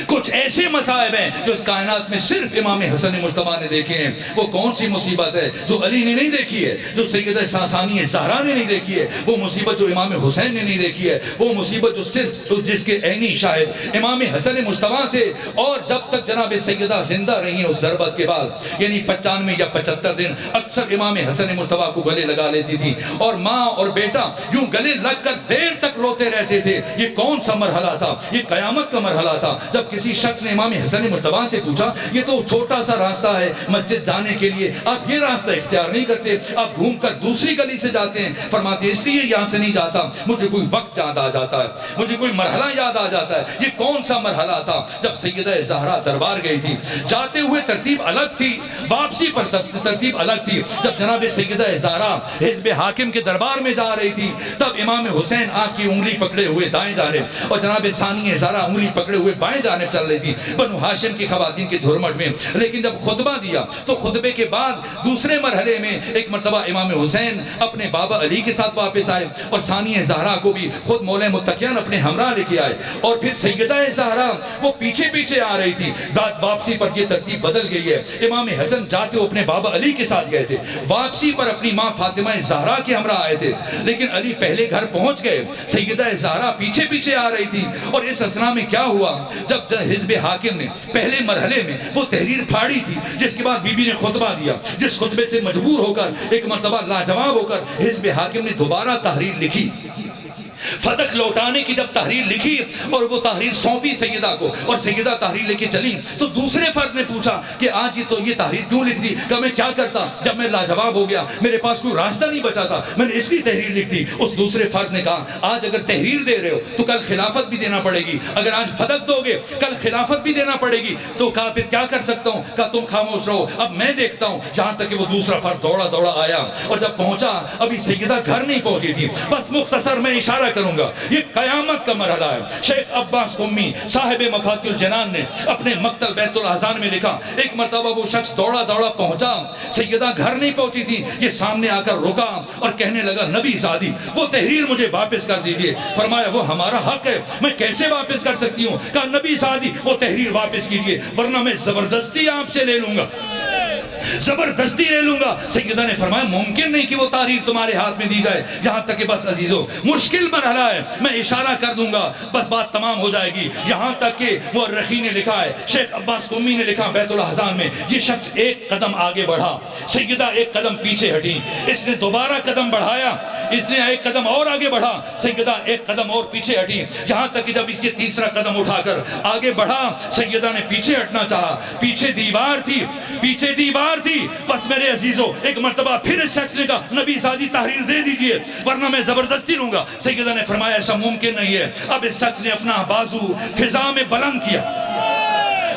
کچھ ایسے مصائب ہیں جو اس کائنات میں صرف امام حسن مرتضیٰ نے دیکھے ہیں. وہ کون سی مصیبت ہے جو علی نے نہیں دیکھی ہے, جو سیدہ ثانی زہرا نے نہیں دیکھی ہے, وہ مصیبت جو امام حسین نے نہیں دیکھی ہے, وہ مصیبت جو صرف جس کے عینی شاہد امام حسن مرتضیٰ تھے. اور جب تک جناب سیدہ زندہ رہی ہیں اس ضربت کے بعد, یعنی 95 یا 75 دن اکثر امام حسن مرتضیٰ کو گلے لگا لیتی تھی, اور ماں اور بیٹا یوں گلے لگ کر دیر تک روتے رہتے تھے. یہ کون سا مرحلہ تھا؟ یہ قیامت کا مرحلہ تھا. جب کسی شخص نے امام حسن مرتضیٰ سے پوچھا, یہ تو چھوٹا سا راستہ ہے مسجد جانے کے لیے, آپ یہ راستہ اختیار نہیں کرتے, آپ گھوم کر دوسری گلی سے جاتے ہیں. فرماتے اس لیے یہاں سے نہیں جاتا, مجھے کوئی وقت یاد آ جاتا ہے, مجھے کوئی مرحلہ یاد آ جاتا ہے. یہ کون سا مرحلہ تھا؟ جب سیدہ زہرا دربار گئی تھی, جاتے ہوئے ترتیب الگ تھی, واپسی پر ترتیب الگ تھی. جب جناب سیدہ زہرا حزب حاکم کے دربار میں جا رہی تھی, تب امام حسین آپ کی انگلی پکڑے ہوئے دائیں جانب اور جناب ثانی زہرا انگلی پکڑے ہوئے بائیں جانب چل رہی تھی بنو ہاشم کی خواتین کے جھرمٹ میں. لیکن جب خطبہ دیا تو خطبے کے بعد دوسرے مرحلے میں ایک مرتبہ امام حسین اپنے بابا علی کے ساتھ واپس آئے, اور ثانی زہرا کو بھی خود مولا متقیان اپنے ہمراہ لے کے آئے, اور پھر سیدہ زہرا وہ پیچھے پیچھے آ رہی تھی. واپسی پر یہ ترتیب بدل گئی ہے. امام حسن جاتے اپنے بابا علی کے ساتھ گئے تھے, واپسی پر اپنی ماں فاطمہ زہرا کے ہمراہ آئے تھے, لیکن علی پہلے گھر پہنچ گئے, سیدہ زہرا پیچھے پیچھے آ رہی تھی. اور اس اثنا میں کیا ہوا, جب حزب حاکم نے پہلے مرحلے میں وہ تحریر پھاڑی تھی, جس کے بعد بی بی نے خطبہ دیا, جس خطبے سے مجبور ہو کر ایک مرتبہ لاجواب ہو کر حزب حاکم نے دوبارہ تحریر لکھی. فتح لوٹانے کی جب تحریر لکھی اور وہ تحریر سونپی سیدہ کو, اور سیدہ تحریر لے کے چلی, تو دوسرے فرد نے پوچھا کہ آج یہ تحریر کیوں لکھ دی؟ کہ میں کیا کرتا جب میں لاجواب ہو گیا, میرے پاس کوئی راستہ نہیں بچا تھا, میں نے اس لیے تحریر لکھ دی. اس دوسرے فرد نے کہا آج اگر تحریر دے رہے ہو تو کل خلافت بھی دینا پڑے گی, اگر آج فتح دو گے کل خلافت بھی دینا پڑے گی. تو کہا پھر کیا کر سکتا ہوں؟ کہا تم خاموش رہو, اب میں دیکھتا ہوں. یہاں تک کہ وہ دوسرا فرد دوڑا دوڑا آیا, اور جب پہنچا ابھی سیدہ گھر نہیں پہنچی تھی. بس مختصر میں اشارہ کروں گا, یہ قیامت کا مرحلہ ہے. شیخ عباس قمی صاحب مفاتیح الجنان نے اپنے مقتل بیت الاذان میں لکھا, ایک مرتبہ وہ شخص دوڑا دوڑا پہنچا, سیدہ گھر نہیں پہنچی تھی. یہ سامنے آ کر رکا اور کہنے لگا نبی زادی وہ تحریر مجھے واپس کر دیجئے. فرمایا وہ ہمارا حق ہے, میں کیسے واپس کر سکتی ہوں؟ کہا نبی زادی وہ تحریر واپس کیجئے, ورنہ میں زبردستی آپ سے لے لوں گا, زبردستی لے لوں گا. سیدہ نے فرمایا ممکن نہیں کہ وہ تحریر تمہارے ہاتھ میں دی جائے. یہاں تک کہ بس عزیزو مشکل مرحلہ ہے, میں اشارہ کر دوں گا بس بات تمام ہو جائے گی. یہاں تک کہ مورخین نے لکھا ہے, شیخ عباس قمی نے لکھا بیت الاحزان میں, یہ شخص ایک قدم آگے بڑھا, سیدہ ایک قدم پیچھے ہٹی, اس نے دوبارہ قدم بڑھایا, اس نے ایک قدم اور آگے بڑھا, سیدہ ایک قدم اور پیچھے ہٹی. یہاں تک کہ جب اس کے تیسرا قدم اٹھا کر آگے بڑھا, سیدہ نے پیچھے ہٹنا چاہا, پیچھے دیوار تھی, پیچھے دیوار تھی. بس میرے عزیزو ایک مرتبہ پھر اس شخص نے کہا نبی زادی تحریر دے دیجئے ورنہ میں زبردستی لوں گا. سیدہ نے فرمایا ایسا ممکن نہیں ہے. اب اس شخص نے اپنا بازو فضا میں بلند کیا,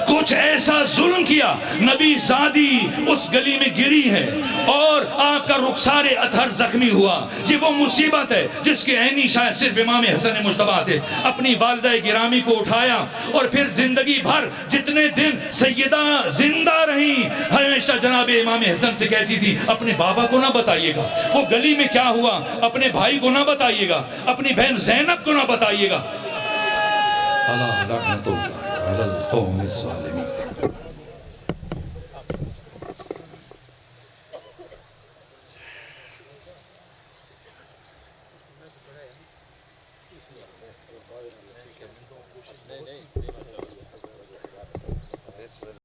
کچھ ایسا ظلم کیا, نبی زادی اس گلی میں گری ہے اور آپ کا رخسار اطہر زخمی ہوا. یہ وہ مصیبت ہے جس کے عینی شاید صرف امام حسن مجتبیٰ تھے. اپنی والدہ گرامی کو اٹھایا اور پھر زندگی بھر جتنے دن سیدہ زندہ رہی ہمیشہ جناب امام حسن سے کہتی تھی اپنے بابا کو نہ بتائیے گا, وہ گلی میں کیا ہوا اپنے بھائی کو نہ بتائیے گا, اپنی بہن زینب کو نہ بتائیے گا. اللہ لعنت اللہ علی القوم الظالمین.